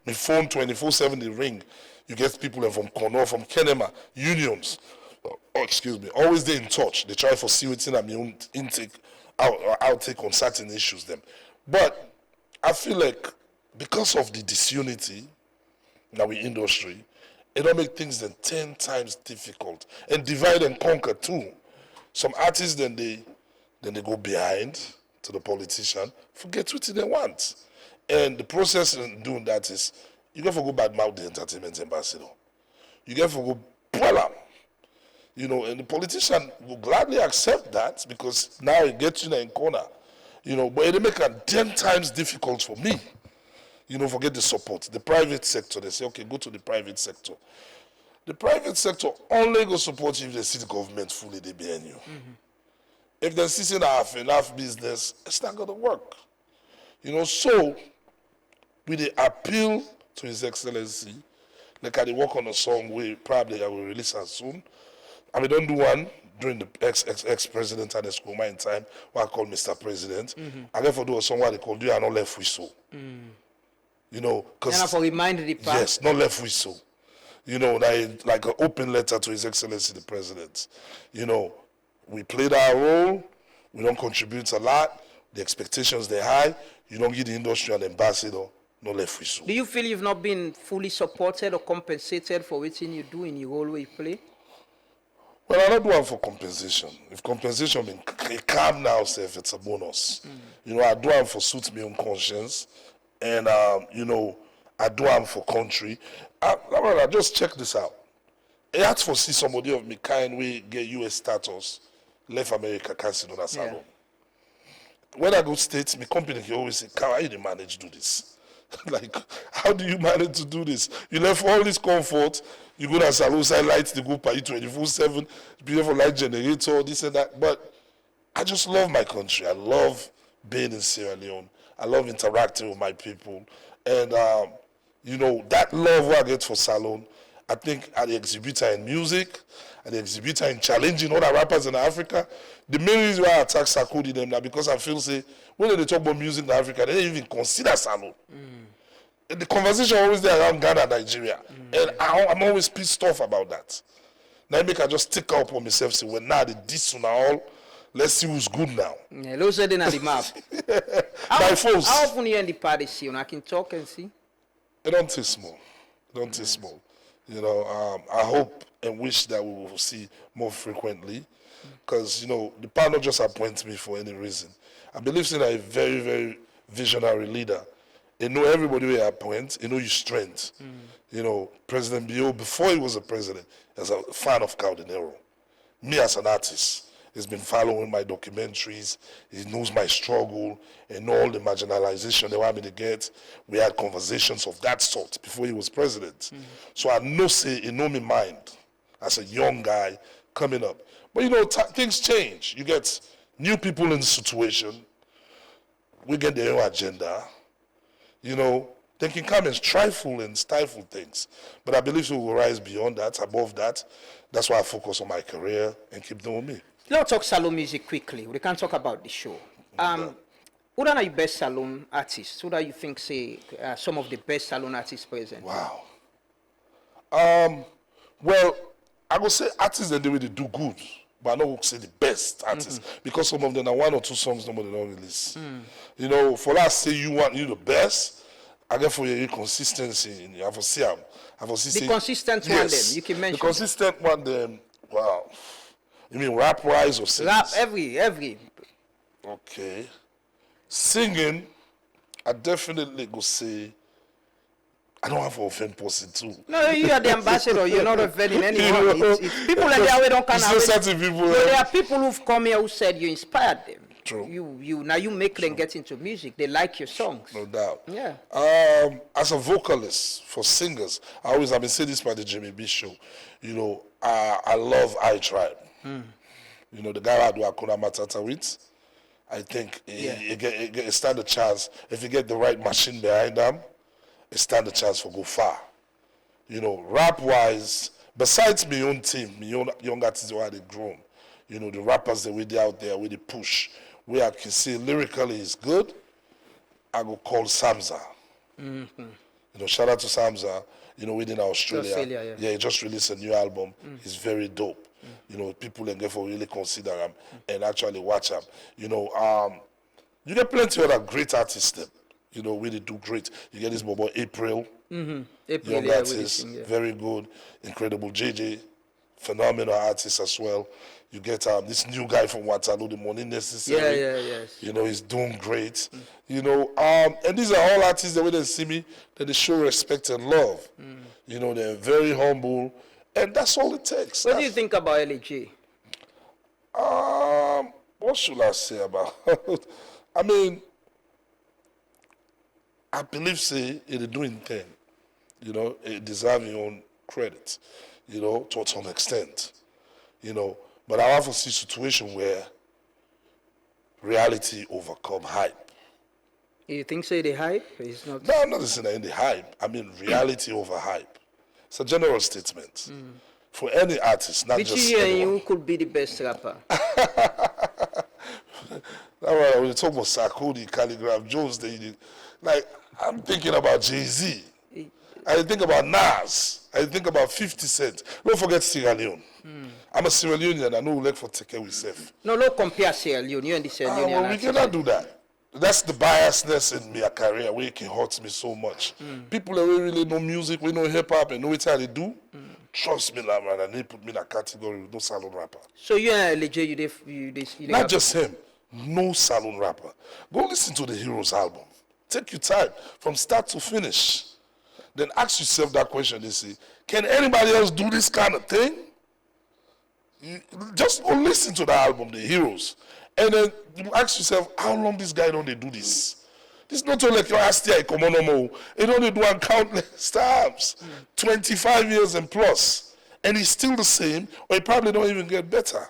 My phone 24/7 the ring. You get people from Kono, from Kenema, unions. Oh, excuse me. Always they in touch. They try for see what's in my own intake, outtake on certain issues them. But I feel like because of the disunity in our industry, it don't make things then 10 times difficult. And divide and conquer too. Some artists then they go behind to the politician, forget what they want. And the process in doing that is you got to go badmouth the entertainment ambassador. You got to go pull him. You know, and the politician will gladly accept that because now it gets you in corner. You know, but it make it 10 times difficult for me. You know, forget the support. The private sector, they say, okay, go to the private sector. The private sector only go support you if they see the government fully they behind you. If they're sitting enough business, it's not going to work. You know, so with the appeal to His Excellency, like I work on a song we probably I will release as soon. I mean, don't do one during the ex-president and the school my time, what I call Mr. President. I therefore do a song what they call Do You Not Left Whistle. You know, because for remind the part. yes, not left whistle. You know, like an open letter to His Excellency the President. You know, we played our role. We don't contribute a lot. The expectations they're high. You don't give the industry an ambassador. No left whistle. Do you feel you've not been fully supported or compensated for what you do in the role where you play? Well, I don't do one for compensation. If compensation means calm now, if it's a bonus. You know, I do one for suit my own conscience. And, you know, I do am for country. I just check this out. I had to see somebody of me kind way get US status, left America, can't sit on a salon. When I go states, my company can always say, how do you manage to do this? Like, how do you manage to do this? You left all this comfort, you go to a salon, side lights, they go pay you 24/7, beautiful light generator, this and that. But I just love my country. I love being in Sierra Leone. I love interacting with my people. And, you know, that love what I get for Salon, I think at the exhibitor in music, at the exhibitor in challenging other rappers in Africa, the main reason why I attack Sarkodie them now because I feel, say, when they talk about music in Africa, they don't even consider Salon. And the conversation always there around Ghana, Nigeria. And I'm always pissed off about that. Now I make I just take up on myself, say, well, now the this one all, let's see who's good now. Yeah, those are the map. By force. How often you in the party see? I can talk and see. It don't taste small. It don't taste small. You know, I hope and wish that we will see more frequently. Because, you know, the panel just appoints me for any reason. I believe in a very, very visionary leader. He know everybody we appoint. He know your strength. You know, President Bio, before he was a president, was a fan of Kao Denero. Me as an artist. He's been following my documentaries. He knows my struggle and all the marginalization they want me to get. We had conversations of that sort before he was president. So I know, say, he know me mind as a young guy coming up. But you know, things change. You get new people in the situation. We get their own agenda. You know, they can come and trifle and stifle things. But I believe we will rise beyond that, above that. That's why I focus on my career and keep doing me. Let's talk salon music quickly. We can talk about the show. Who are your best salon artists? Who do you think say some of the best salon artists present? Wow. Well, I would say artists that they really do good, but I don't say the best artists because some of them are one or two songs nobody don't release. You know, for us say you want you the best, I get for your consistency. I for see them. I for see The consistent one, them you can mention. The consistent one, them. Wow. You mean rap wise or singing? Rap every. Okay. Singing, I definitely go say. I don't have to offend person too. No, you are the ambassador. You're not offending anyone. It's people in there we don't kind of. Certain people. No, there are people who've come here who said you inspired them. True. You make them get into music. They like your songs. No doubt. Yeah. As a vocalist for singers, I've been saying this by the Jimmy B show. You know, I love I Tribe. You know, the guy I do Hakuna Matata with. I think he stand a chance if you get the right machine behind them. It stand a chance for go far. You know, rap wise, besides my own team, my own young artists who had grown, you know, the rappers that we out there with the push, where I can see lyrically is good, I go call Samza. You know, shout out to Samza, you know, within Australia. Yeah, he just released a new album. He's very dope. You know, people can get for really consider him and actually watch him. You know, you get plenty of other great artists that, you know, really do great. You get this boy April. April, young artist, very good, incredible. JJ, phenomenal artist as well. You get this new guy from Waterloo, the Money Necessary. Yes. You know, he's doing great. You know, and these are all artists that when they see me, that they show respect and love. You know, they're very humble, and that's all it takes. What do you think about LG? What should I say about? I mean, I believe say it doing thing. You know, it deserves your own credit. You know, to some extent. You know, but I often see a situation where reality overcome hype. You think so? The hype is not. No, I'm not saying the hype. I mean reality over hype. It's a general statement for any artist, not just anyone. You could be the best rapper. All right, when you talk about Sarkodie, Calligraph Jones, like I'm thinking about Jay-Z. I think about Nas. I think about 50 Cent. Don't forget Sierra Leone. I'm a Sierra Leonean. I know we like for take care with self. No, don't compare Sierra Leone. You and the Sierra Leone. Well, we cannot do that. That's the biasness in my career where it can hurt me so much. People that really know music, we know hip hop, and know what they do. Trust me, man, and they put me in a category with no salon rapper. So you and LJ, you not just him, no salon rapper. Go listen to the Heroes album. Take your time from start to finish. Then ask yourself that question. They say, can anybody else do this kind of thing? You just go listen to the album, The Heroes. And then you ask yourself, how long this guy don't they do this? This is not only like your last year, come on, no. It only do it countless times. 25 years and plus. And he's still the same, or he probably don't even get better.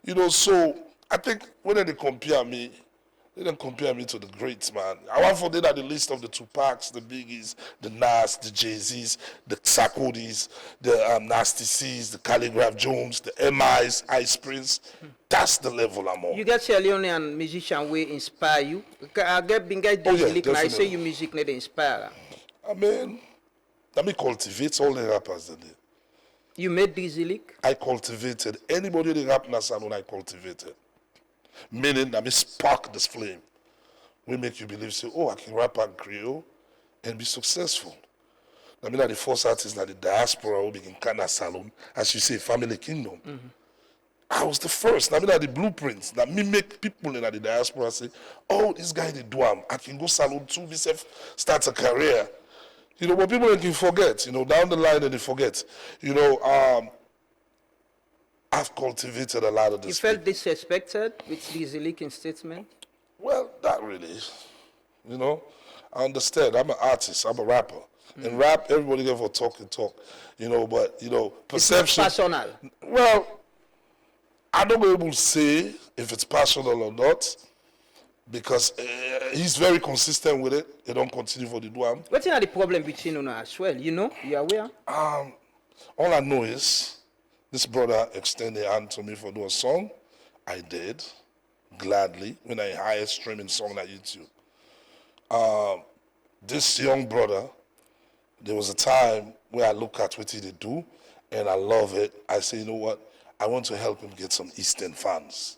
You know, so I think when they compare me, they don't compare me to the greats, man. I want for them at the list of the Tupacs, the Biggies, the Nas, the Jay-Z's, the Sarkodie's, the Nasty C's, the Calligraph Jones, the MI's, Ice Prince. That's the level I'm on. You get Sierra Leonean musician will inspire you. I get being guys I say your music need to inspire. I mean, let me cultivate all the rappers that did. You made Dizzy Lick? I cultivated. Anybody that rap in a salon, I cultivated. Meaning that me spark this flame. We make you believe, say, oh, I can rap and Creole and be successful. I mean, that the first artist that the diaspora will begin kind of salon, as you say, family kingdom. I was the first. I mean, that the blueprints that me make people in the diaspora say, oh, this guy they do I can go salon too, myself start a career. You know, but people can forget, you know, down the line they forget. You know, I've cultivated a lot of this. You felt disrespected with Dizzy Lick statement? Well, not really. You know, I understand. I'm an artist. I'm a rapper. In rap, everybody get for talk and talk. You know, but, you know, perception. It's not personal. Well, I don't be able to say if it's personal or not because he's very consistent with it. He don't continue for the duam. What's the problem between you as well? You know? You are aware? All I know is this brother extended a hand to me for do a song. I did, gladly, when I highest streaming song on YouTube. This young brother, there was a time where I look at what he did do, and I love it. I say, you know what? I want to help him get some Eastern fans.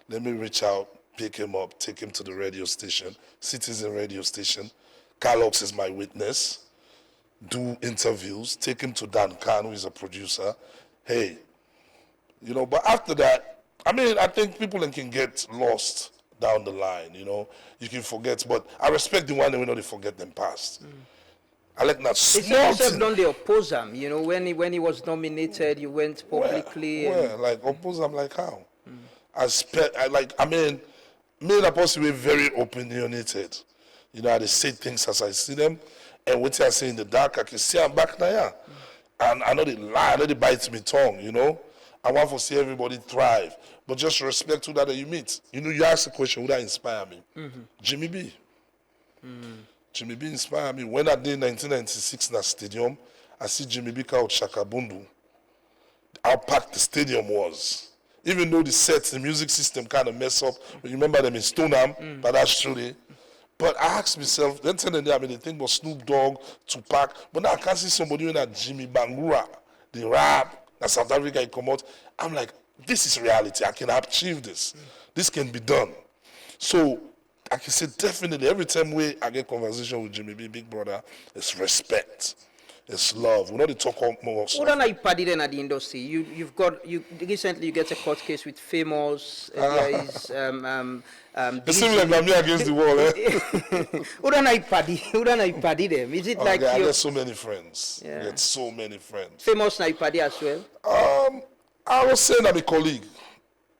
Let me reach out, pick him up, take him to the radio station, Citizen radio station. Carlos is my witness. Do interviews, take him to Dan Khan, who is a producer. Hey, you know, but after that, I mean, I think people can get lost down the line, you know. You can forget, but I respect the one that we know they forget them past. I like that He small said thing. don't they oppose him? You know, when he was nominated, you went publicly. Where? Like, oppose them like how? I mean, me and Apostle were very opinionated. You know, I say things as I see them, and what I say in the dark, I can see I'm back now, yeah. And I know they lie, I know they bite me tongue, you know. I want to see everybody thrive, but just respect who that you meet. You know, you ask the question, who that inspire me? Jimmy B. Jimmy B inspired me. When I did 1996 in that stadium, I see Jimmy B out Shakabundu. How packed the stadium was. Even though the sets, the music system kind of mess up. You remember them in Stoneham, but that's true. But I asked myself, then telling them, I mean, they think about Snoop Dogg, Tupac, but now I can't see somebody in that Jimmy Bangura, the rap, that South Africa he come out. I'm like, this is reality. I can achieve this. This can be done. So I can say definitely every time I get conversation with Jimmy B, Big Brother, it's respect. It's love. We know they talk more. Who don't you party then at the industry? You recently you get a court case with Famous. There is It seems like I'm here against the wall, eh? Who don't you party? Who don't you party them? Is it like I you? get so many friends. Yeah. I get so many friends. Famous na you party as well. I was saying I'm a colleague.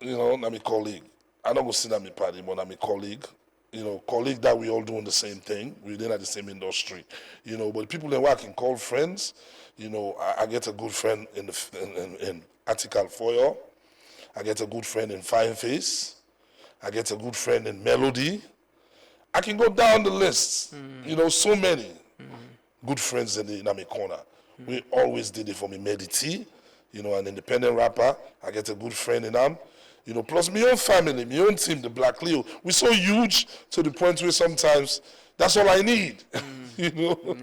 You know, I'm a colleague. I don't go say I'm a party, but I'm a colleague. You know, colleague that we all doing the same thing. We're in at the same industry. You know, but people that I can call friends, you know, I get a good friend in Article Foyer. I get a good friend in Fine Face. I get a good friend in Melody. I can go down the list. You know, so many good friends in my corner. We always did it for me. Medity, you know, an independent rapper. I get a good friend in them. You know, plus my own family, my own team, the Black Leo. We're so huge to the point where sometimes that's all I need. You know,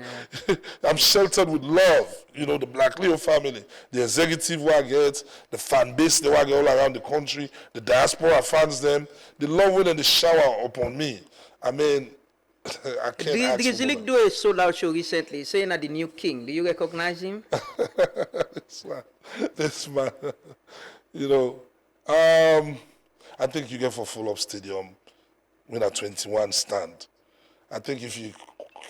I'm sheltered with love. You know, the Black Leo family, the executive who I get, the fan base they I get all around the country, the diaspora fans them, the love when they shower upon me. I mean, I can't ask for Grizzly more. do a sold out show recently, saying that the new king. Do you recognize him? This man, you know, I think you get for full up stadium when a 21 stand. I think if you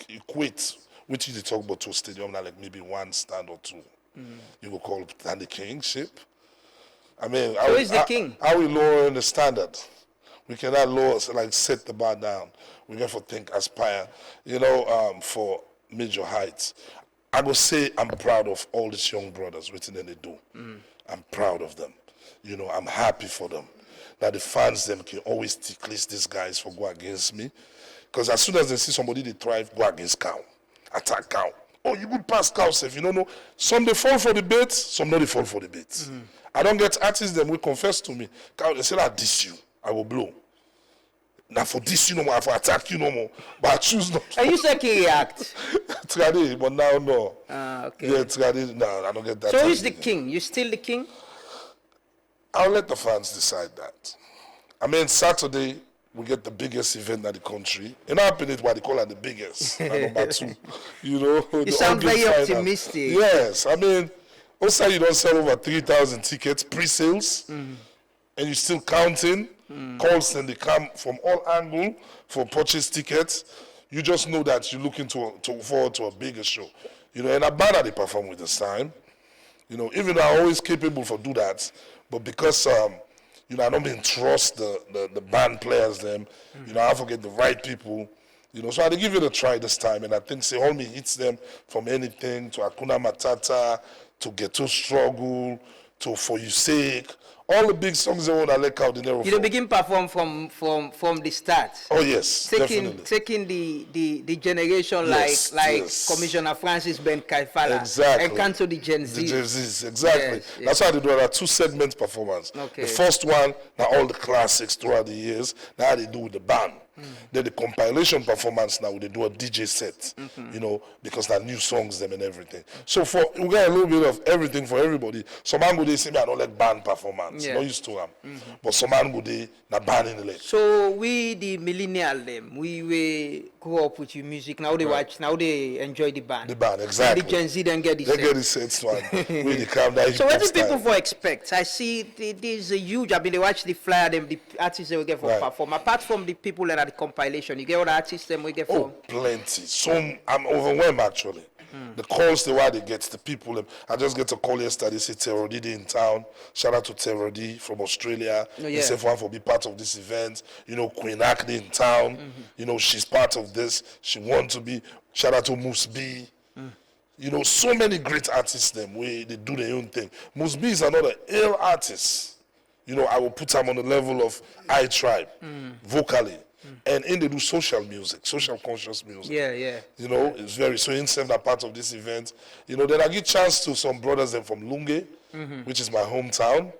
equate, which you talk about to stadium, now like maybe one stand or two, you will call it the kingship. I mean, So is the king? How we lower the standard? We cannot lower, so like set the bar down. We have to think, aspire, you know, for major heights. I would say I'm proud of all these young brothers, waiting they do. I'm proud of them. You know, I'm happy for them. That the fans them can always ticklish these guys for go against me. Because as soon as they see somebody they thrive, go against Kao. Attack Kao. Oh, you good pass Kao, if you don't know. Some they fall for the bait, some not they fall for the bait. I don't get artists them will confess to me. Kao, they say I diss you, I will blow. Now for this you no more, for attack you no more. But I choose not to. And you say he react. Tradi, but now no. Okay. Yeah, Tradi, no, I don't get that. So type who's of the thing. king? You still the king? I'll let the fans decide that. I mean, Saturday, we get the biggest event in the country. In our opinion, what they call it the biggest. Number two. You know, You the sound All-Game very final. optimistic. Yes. I mean, also you don't sell over 3,000 tickets, pre-sales, and you're still counting. Calls and they come from all angles for purchase tickets. You just know that you're looking forward to a bigger show. You know, and Abana they perform with this time. You know, even though I'm always capable for do that, but because you know, I don't even trust the band players them, you know, I forget the right people, you know, so I give it a try this time, and I think say all me hits them from anything to Akuna Matata, to Ghetto Struggle, to For You Sake, All the big songs they want to let Kao Denero You don't begin perform from the start. Oh yes, definitely. Taking the generation Yes, like yes. Commissioner Francis Ben Kaifala Exactly. and cancel the Gen Z. The Gen Zs, exactly. Yes, yes. That's why they do a 2-segment performance. Okay. The first one, now all the classics throughout the years, now they do with the band. Then the compilation performance now they do a DJ set, you know, because they're new songs them and everything. So we got a little bit of everything for everybody. Some man go they say me I don't like band performance, Yeah. not used to them. But some man go they na band in the leg. So we the millennial them, we grow up with your music. Now they watch, now they enjoy the band. The band, exactly. And the Gen Z then get the They set. get the sets one. We the calm down. So what do hip-hop people style. for expect? I see there's a huge. I mean, they watch the flyer, them the artists they will get for Right. perform. Apart from the people that are the compilation, you get all the artists them we get Oh, for. plenty. Some I'm overwhelmed actually. The calls they get, the people. I just get a call yesterday. They say Terodi in town. Shout out to Terodi from Australia. Oh, They yeah. say for one for be part of this event. You know, Queen Acne in town. You know, she's part of this. She wants to be. Shout out to Moose B. You know, so many great artists them where they do their own thing. Moose B is another ill artist. You know, I will put him on the level of I Tribe, vocally. And in they do social music, social conscious music. Yeah, yeah. You know, it's very so insane that part of this event. You know, then I give chance to some brothers them from Lunge, which is my hometown.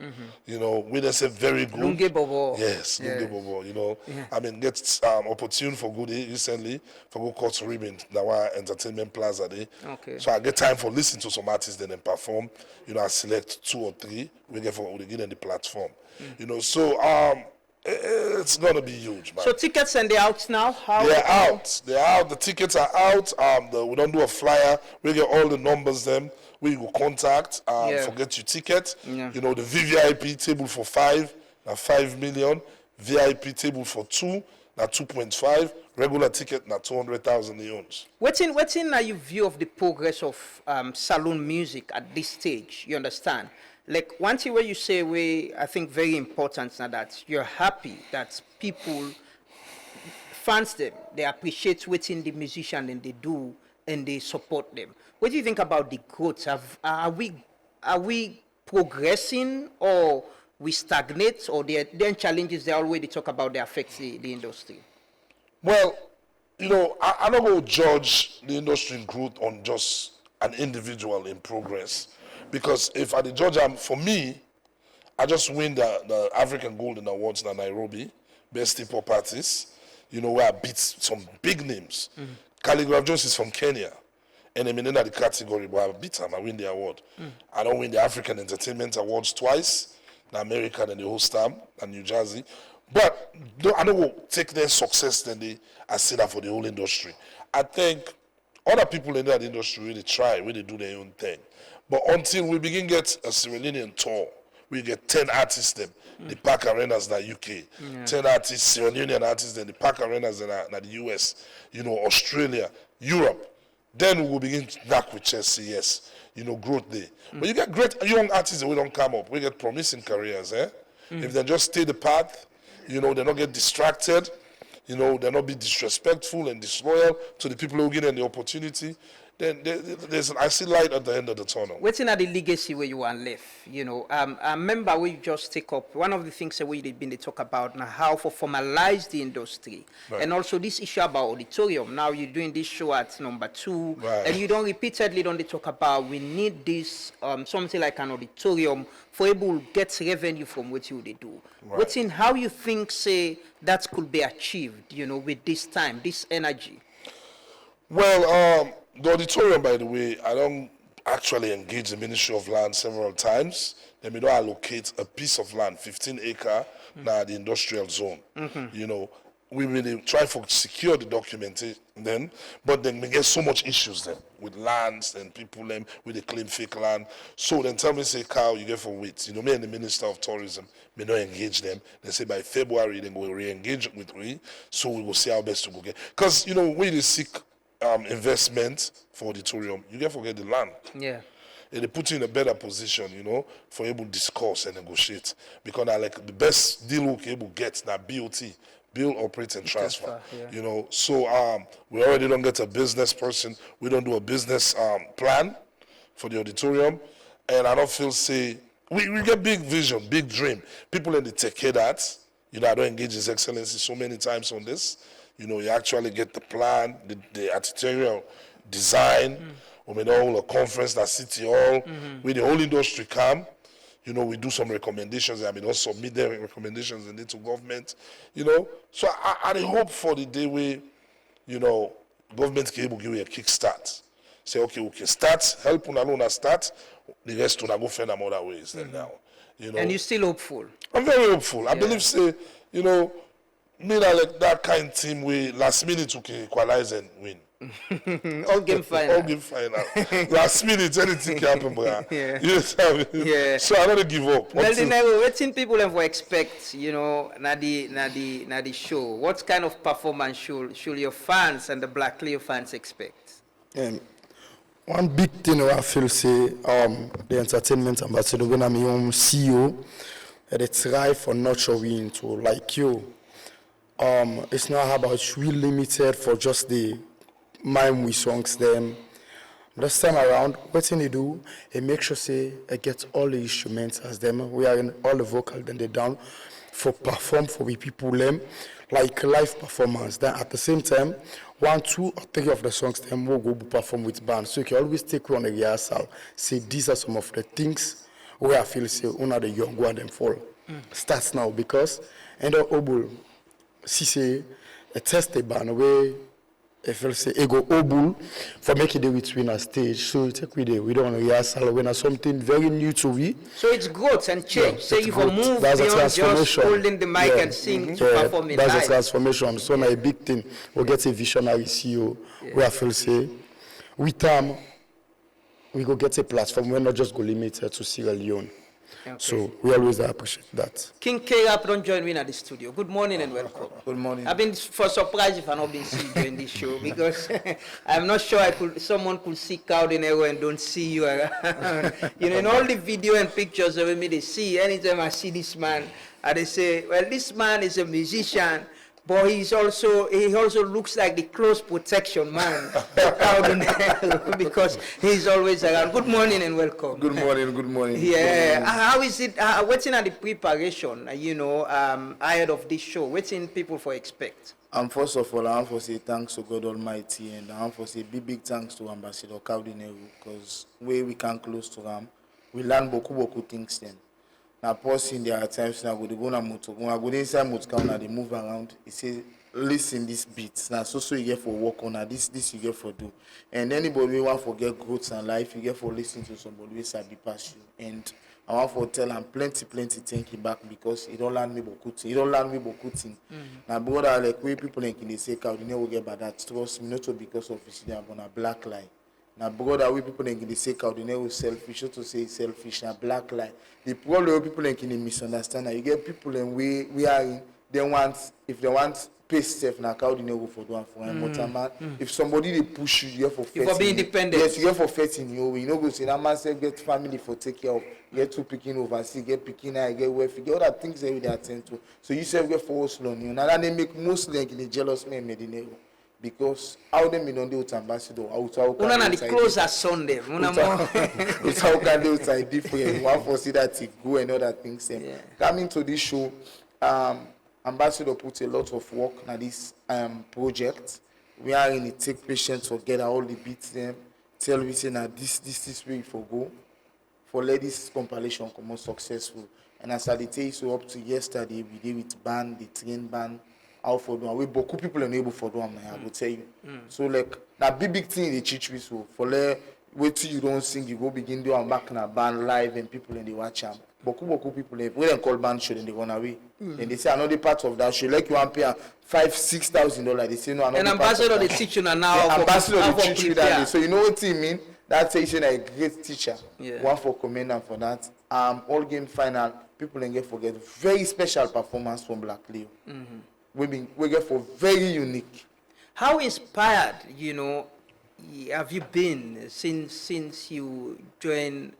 You know, we they say very good. Lunge Bobo. Yes, Yeah. Lunge Bobo. You know, I mean, get opportune for good recently for go court ribbon Nawa Entertainment Plaza day. Okay. So I get time for listen to some artists then and perform. You know, I select 2 or 3. We give them the platform. You know, so it's gonna be huge, man. So tickets and they out now? How? They're out. They're out. The tickets are out. We don't do a flyer. We get all the numbers them. We go contact. Yeah. Forget your ticket. Yeah. You know, the VVIP table for 5, now 5 million. VIP table for 2, now 2.5. Regular ticket, now 200,000 leones. What's in your view of the progress of saloon music at this stage? You understand? Like one thing where you say I think very important now that you're happy that people fans them, they appreciate what in the musician and they do and they support them. What do you think about the growth? Are we progressing or we stagnate or there are challenges they already talk about they affect the industry? Well, you know, I don't go judge the industry growth on just an individual in progress. Because if I the judge, for me, I just win the African Golden Awards in Nairobi, Best Hip Hop Artist, you know, where I beat some big names. Calligraph Jones is from Kenya. And I'm in the category where I beat him, I win the award. I don't win the African Entertainment Awards twice, the American and the host time, and New Jersey. But I don't go take their success than I say that for the whole industry. I think other people in that industry really try, really do their own thing. But until we begin get a Sierra Leonean tour, we get 10 artists them, the pack arenas in the UK, 10 artists, Sierra Leonean artists then the pack arenas in the US, you know, Australia, Europe. Then we will begin to knock with Chelsea, yes, you know, growth there. But you get great young artists that we don't come up. We get promising careers, eh? If they just stay the path, you know, they don't get distracted, you know, they not be disrespectful and disloyal to the people who give them the opportunity. Then I see light at the end of the tunnel. What's in the legacy where you want left? You know, I remember we just take up one of the things that we did been to talk about now how to formalize the industry, Right. and also this issue about auditorium. Now you're doing this show at number 2, Right. and you don't repeatedly don't they talk about we need this something like an auditorium for able to get revenue from what you they do. Right. What's in how you think say that could be achieved? You know, with this time, this energy. Well, the auditorium, by the way, I don't actually engage the Ministry of Land several times. Then we don't allocate a piece of land, 15 acre, now the industrial zone. You know, we really try to secure the documentation then, but then we get so much issues then with lands and people them with the claim fake land. So then tell me, say, Kao, you get for wait. You know, me and the Minister of Tourism, we don't engage them. They say by February, then we'll re-engage with we, so we will see how best to go get. Because, you know, we they seek investment for auditorium, you can forget the land. Yeah. They put you in a better position, you know, for able to discuss and negotiate. Because I like the best deal we can able to get now BOT, build, operate, and transfer. Yeah. You know, so we already don't get a business person. We don't do a business plan for the auditorium, and I don't feel say We get big vision, big dream. People in the take care that, I don't engage His Excellency so many times on this. You actually get the plan, the architectural design. All a conference that City Hall, where the whole industry come. We do some recommendations. Also submit their recommendations and to government. So I hope for the day where, government can able give you a kickstart. Say, okay, we can start, help Unaluna start, the rest will go find them other ways than now. And you're still hopeful? I'm very hopeful. I believe, say, me like that kind of team we last minute we can equalize and win. All game final. All game final. Last minute, anything can happen, bro. Yeah. You know what I mean? Yeah. So I don't give up. Well, what people have expect, na the show? What kind of performance should your fans and the Black Leo fans expect? One big thing I feel say the entertainment ambassador when I'm your CEO, they try for nurture we into like you. It's not about we limited for just the mime we songs them. This time around, what they do, they make sure say I get all the instruments as them. We are in all the vocal, then they down for perform for we people them like live performance. Then at the same time, 1, 2, or 3 of the songs them will go perform with band. So you can always take one a rehearsal. Say these are some of the things where I feel say one of the young one them fall. Starts now because and the obul si say a test a band where I feel say ego obul for making it between a stage. So take with it. We don't rehearsal when something very new to we. So it's growth and change. Yeah, so you can move that's beyond just holding the mic and sing to perform it that's live. a transformation. So now a big thing. We'll get a visionary CEO where I feel say with time we go get a platform. We're not just go limited to Sierra Leone. Okay. So we always appreciate that. King K-Rap don't join me in the studio. Good morning and welcome. Good morning. I've been for surprise if I've not been seeing you in this show because I'm not sure someone could see Kao Denero and don't see you around. In all the video and pictures of me they see, anytime I see this man, they say, well, this man is a musician, but he also looks like the close protection man, Kao Denero, because he's always around. Good morning and welcome. Good morning. Yeah, how is it? What's in the preparation? Ahead of this show, what's in people for expect? First of all, I want to say thanks to God Almighty, and I want to say big thanks to Ambassador Kao Denero, because where we can close to him, we learn beaucoup things then. Now, person there are times now go na motor, when I go inside motor, now they move around. He say, listen this beats. Now, so you get for work on this you get for do. And anybody want to get growth in life, you get for listen to somebody who sabi pass you. And I want to tell him plenty thank you back because he don't learn me beaucoup thing. Now, brother, like way people like they say, Kao Denero get bad that trust me not because of his they are on a black lie. Now, brother, we people like they say Kao Denero is selfish, so to say selfish, now black lie. The problem people like in misunderstand. Now, you get people and we are in, if they want pay stuff now Kao Denero for do for him. If somebody they push you get for you for being independent. Yes, you get for fighting you know go say that man say get family for take care of, get 2 picking overseas, get picking I get wife, get other things that they attend to. So you say get for us long you. Now that they make most like the jealous men Medinero. Because how them in on the ambassador, how the close as Sunday. It's how can they outside different. One for see that it go and other things. Yeah. Coming to this show, ambassador put a lot of work on this project. We are in it take patience to get all the beats them. Tell we say that this way for go. For let this compilation come more successful. And as I tell you so up to yesterday, we did with band, the train band. How for do we beaucoup people are able for do I will tell you. So like that big thing they teach me so for let wait till you don't sing you go begin do and back in a band live and people and they watch them. Beaucoup people when they call band show then they run away. Then they say another part of that show like you want pay $5,000-$6,000 they say no another. And ambassador they teach you now. Ambassador they teach you that. So you know what I mean? That's a great teacher. Yeah. One for commending for that. All game final people and get forget very special performance from Black Leo. We get for very unique. How inspired, have you been since you joined?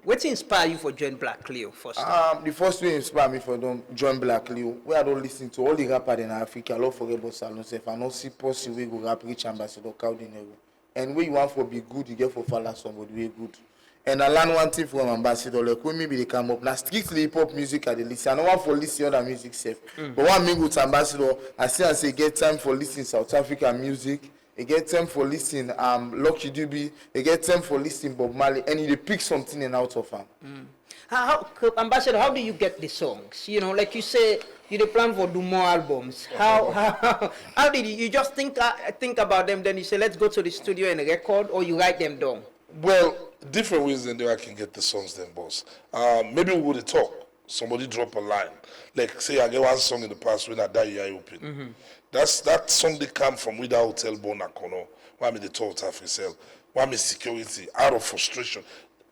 What inspired you for join Black Leo first? The first thing inspired me for them join Black Leo. We had all listen to all the rappers in Africa. I love forget about Salon Self. I not see possible we go rap rich ambassador Kao Denero. And when you want for be good, you get for follow somebody very good. And I learn one thing from Ambassador, like when maybe they come up, now strictly hip hop music at the listen. I don't want for listen other music safe. But one me with Ambassador, I see and say get time for listening South African music, you get time for listening Lucky Dube, you get time for listening Bob Marley, and you pick something and out of him. How, Ambassador, how do you get the songs? You know, like you say, you dey plan for do more albums. How did you just think about them, then you say, let's go to the studio and record, or you write them down? Well, different ways than I can get the songs then, boss. Maybe we would talk. Somebody drop a line. Like, say I get one song in the past when I die, I open. That's that song they come from with hotel Bonacono. Why me the talk to sell? Why me security out of frustration?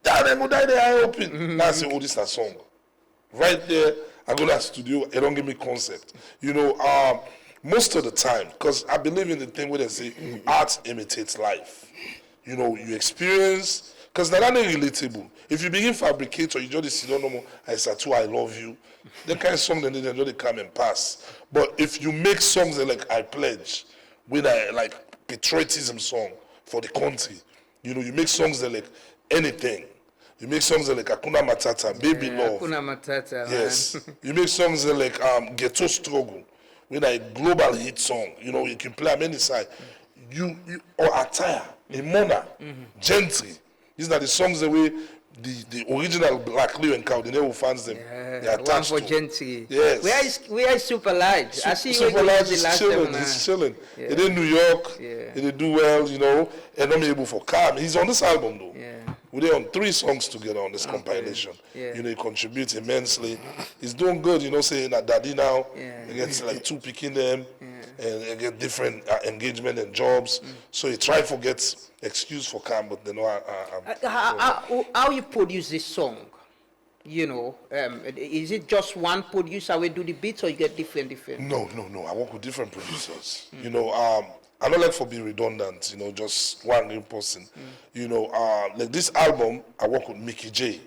That go die there, I open. Now I say, oh, this is a song. Right there, I go to the studio, it don't give me concept. You know, most of the time, because I believe in the thing where they say art imitates life. You know, you experience, because that's not relatable. If you begin fabricate or you just sit down no more, I say, too, I love you. That kind of song, then they just come and pass. But if you make songs that like I pledge, with a like patriotism song for the country, you know, you make songs that like anything. You make songs that like Hakuna Matata, Baby Love. Hakuna Matata. Yes. You make songs that like Ghetto Struggle, with a global hit song. You know, you can play on any side. You or Attire, Imona, Gentry. These are the songs that we the original Black Leo and Kao Denero fans them. They attached One for to. Gentry. Yes. Where is Super Light? I see you Super Large is last chilling. time. He's chilling. He did New York. Yeah. He did do well, you know. And I'm able for Calm. He's on this album though. Yeah. We're on 3 songs together on this compilation. Yeah. You know, he contributes immensely. He's doing good, you know, saying that daddy now. Yeah. He gets like 2 picking them. And he get different engagement and jobs. So he try to get excuse for Calm, but they know How you produce this song? You know, is it just one producer will do the beats, or you get different? No. I work with different producers. You know, I don't like for being redundant, you know, just one new person. You know, like this album, I work with Mickey J.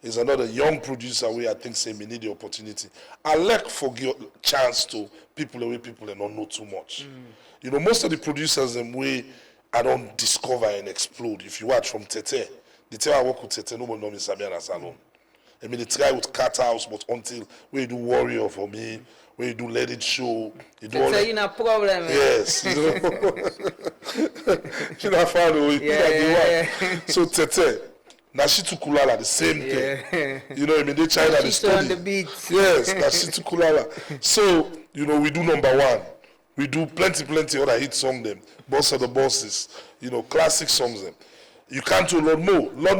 He's another young producer where I think say me need the opportunity. I like for give chance to people and don't know too much. You know, most of the producers them way I don't discover and explode. If you watch from Tete, the time I work with Tete, nobody know me Sabiana Salon. I mean, they try with Cat House, but until when you do Warrior for me, when you do Let It Show, you do all Tete, you no problem. Yes, you know. You know, find a way. Yeah. So Tete, now she took Kulala, the same thing. You know, I mean, they China, the She's on study. the beats. Yes, now she took Kulala. So, you know, we do number 1. We do plenty other hit song them. Boss of the Bosses, you know, classic songs them. You can't do Lord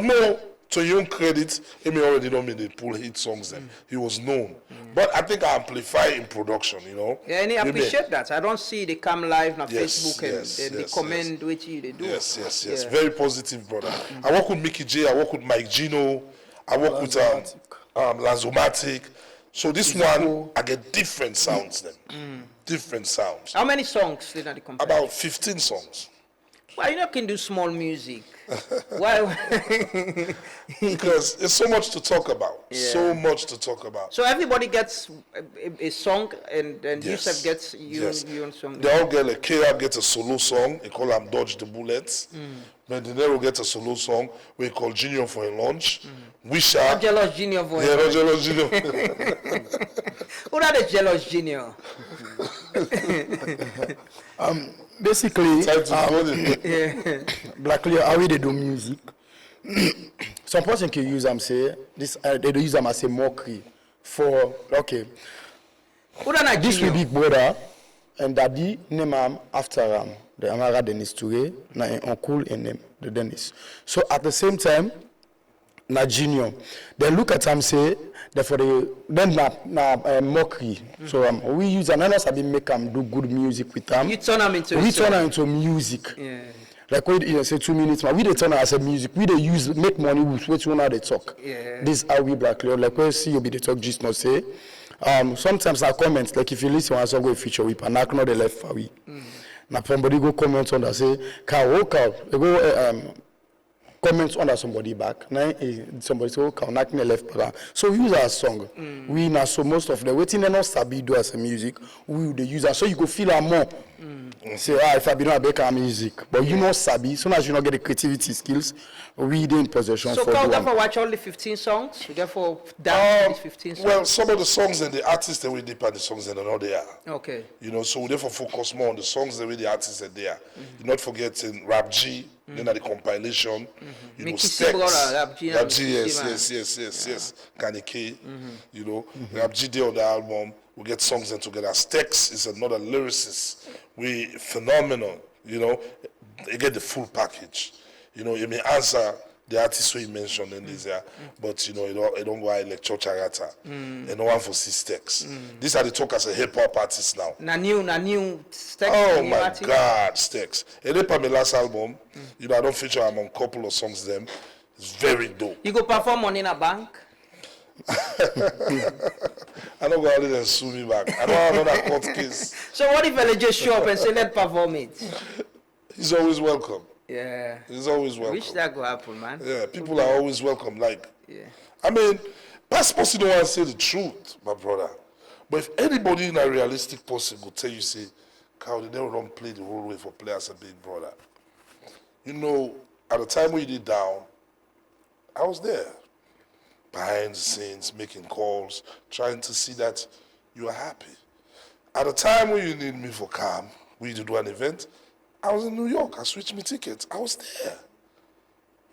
Mo, to your own credit, he may already know me they pull hit songs them. He was known. But I think I amplify in production, you know. Yeah, and I appreciate that. I don't see they come live on Yes, Facebook and they comment which you they do. Yes. Yeah. Very positive, brother. I work with Mickey J, I work with Mike Gino, I work with Lanzomatic. So this one, I get different sounds then. Different sounds. How many songs did they compare? About 15 songs. Why you not can do small music? Why? Because there's so much to talk about. Yeah. So much to talk about. So everybody gets a song, and Yes. Yusuf gets you Yes. on song. They all get like KR gets a solo song. They call him Dodge the Bullets. Denero gets a solo song. We call Junior for a launch. Wisha. Jealous Junior voice. Yeah, no Jealous Junior. Who are the Jealous Junior? Basically, Time to call it. Black Leo, how we they do music? Some person can use them say this. They do use them as a mockery for okay. Who are the This will Junior? big brother and daddy name am after the Amara Dennis Touré, na uncle and name the Dennis. So at the same time, na junior. Then look at him say that for the then na mockery. So we use another sabi make him do good music with them. You turn them into We a turn song. am into music. Yeah. Like when you say 2 minutes, man, we dey turn am as a music. We dey use make money with which one they talk. Yeah. This how we Black Leo. Like when see you be the talk just not say. Sometimes I comment like if you listen one song go feature with and I know the left for we. Now somebody go comment on that say Kao, they go comment under somebody back. Now somebody say Kao, knock me left back. So we use our song. We now so most of the waiting and not sabi do as a music. We will use that so you go feel am more Say, if I be not make music, but you know sabi, soon as you not get the creativity skills, we in possession So for Kao, do am. therefore watch all the 15 songs? You therefore dance these 15 songs? Well, some of the songs and the artists that we dip and the songs and all they are. Okay. You know, so we therefore focus more on the songs the way the artists are there. You're not forgetting Rap G, then at the compilation, you know, Mickey Stex. brother, Rap G and Rap G, Mickey yes. Kanike, you know, Rap G there on the album. We get songs in together. Stex is another lyricist. We phenomenal, you know. They get the full package. You know, you may answer the artists who you mentioned in this year, but you know, it don't go out like Church Arata. And no one for Stex. These are the talk as a hip hop artist now. Na new Stex. Oh new my artist. God, Stex. And then my last album, you know, I don't feature I'm on a couple of songs them. It's very dope. You go perform on in a bank? I don't go out there and sue me back. I don't have another court case. So what if I just show up and say, let's perform it? He's always welcome. Yeah. He's always welcome. Wish that could happen, man. Yeah, people are always welcome. Like, Yeah. I mean, passports you don't want to say the truth, my brother. But if anybody in a realistic person will tell you, say, Kao Denero don't play the whole way for players a big brother. You know, at the time when you did down, I was there. Behind the scenes, making calls, trying to see that you are happy. At the time when you need me for Calm, we to do an event, I was in New York. I switched my tickets. I was there.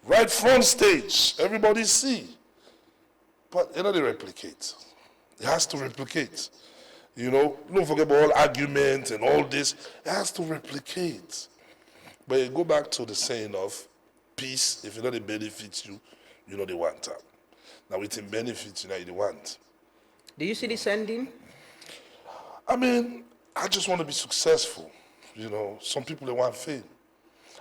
Right front stage. Everybody see. But you know, they replicate. It has to replicate. You know, don't forget about all arguments and all this. It has to replicate. But you go back to the saying of peace, if you know they benefit you, you know they want that. Now within benefits, you know they want. Do you see this ending? I mean, I just want to be successful. You know, some people they want fame.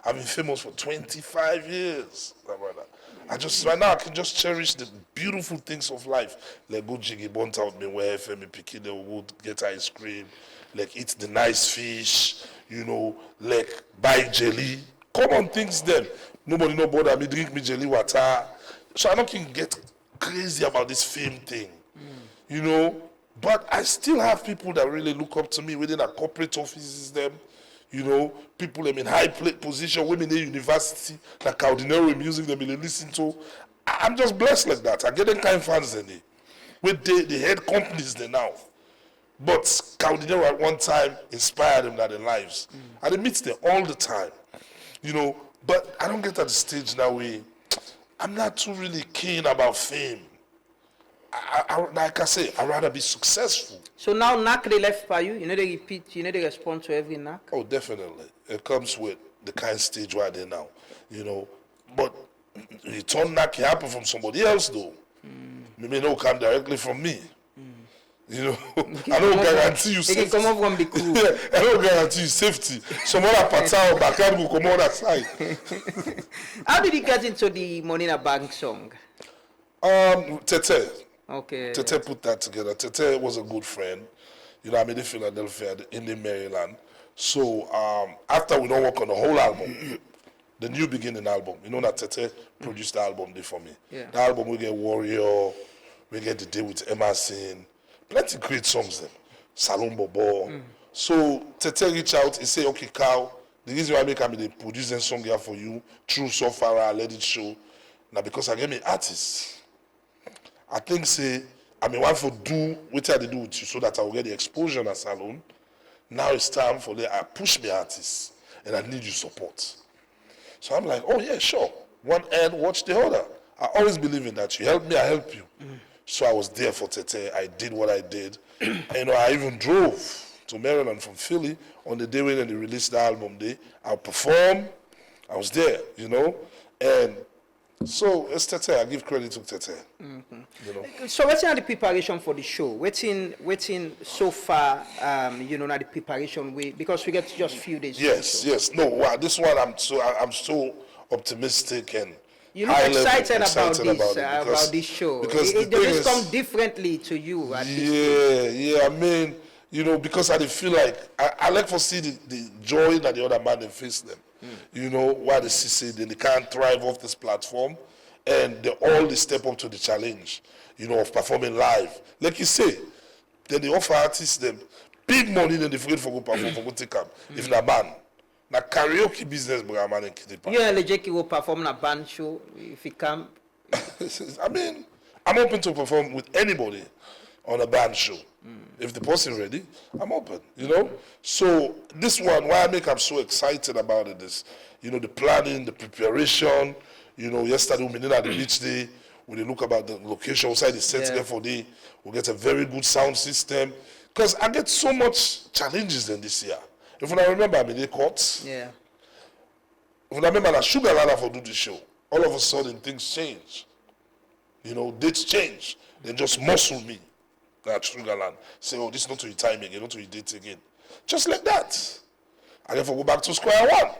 I've been famous for 25 years, my brother. Right now I can just cherish the beautiful things of life. Like go jiggy bunt out me where me picking the wood, get ice cream, like eat the nice fish, you know, like buy jelly. Common things then. Nobody no bother me, drink me jelly water. So I don't can get crazy about this fame thing. You know, but I still have people that really look up to me within our corporate offices them. You know, people them in high position, women in university, like Kao Denero music them they listen to. I'm just blessed like that. I get them kind of fans in it. With the head companies they now. But Kao Denero at one time inspired them in their lives. And they meet them all the time. You know, but I don't get at the stage now where I'm not too really keen about fame. Like I say, I'd rather be successful. So now knock they left by you. You know they repeat. You know they respond to every knock. Oh, definitely. It comes with the kind of stage where they're now, you know. But return knock can happen from somebody else, though. Maybe no come directly from me. You know, I don't guarantee you They can safety. come up from the crew. I don't guarantee you safety. Some other pattern backyard will come on that side. How did you get into the Money in a Bank song? Tete. Okay. Tete put that together. Tete was a good friend. You know, I'm in Philadelphia, in the Maryland. So after we don't work on the whole album, the New Beginning album, you know that Tete produced the album there for me. Yeah. The album we get Warrior, we get The Day with Emerson, plenty great songs then. Salon Bobo. So Tete reach out, he say, okay, Kao, the reason why I make the producing song here for you, through so far I let it show. Now because I get me artists. I think say, I mean, want to do what I do with you so that I will get the exposure at Salon. Now it's time for I push me artists and I need your support. So I'm like, oh yeah, sure. One hand, watch the other. I always believe in that. You help me, I help you. So I was there for Tete. I did what I did. And, you know, I even drove to Maryland from Philly on the day when they released the album day. I performed. I was there, you know. And so it's Tete. I give credit to Tete. You know. So what's in the preparation for the show? Waiting so far, you know, now the preparation way because we get just few days. Yes. No, wow, this one I'm so optimistic and You look high level excited about about this show. Because It the thing just is, come differently to you. At this yeah. I mean, you know, because I feel like I like to see the joy that the other man they face them. You know, why they say they can't thrive off this platform, and they all step up to the challenge. You know, of performing live. Like you say, then they offer artists them big money then they forget for go perform, for go take up. If na band. Na karaoke business, bro, man, and Kitty Park. You and Lejeki will perform a band show if you come. I mean, I'm open to perform with anybody on a band show. If the person ready, I'm open, you know? So this one, why I'm so excited about it is, you know, the planning, the preparation. You know, yesterday we been at the beach day. We did look about the location outside the set for the. We get a very good sound system. Because I get so much challenges in this year. If I remember, I'm in the courts. Yeah. If I remember that Sugar Lala for do the show, all of a sudden things change. You know, dates change. They just muscle me. That Sugar Land. Say, oh, this is not to your time again, not to your date again. Just like that. I therefore go back to square one.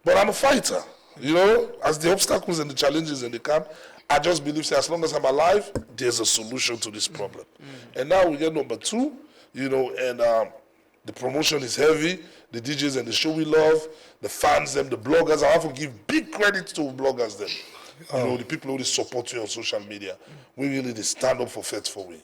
But I'm a fighter. You know, as the obstacles and the challenges in the camp, I just believe, say, as long as I'm alive, there's a solution to this problem. And now we get number 2, you know, and the promotion is heavy. The DJs and the show we love, the fans, them, the bloggers. I have to give big credit to bloggers, them. You know, the people who support you on social media. We really they stand up for Feds for we.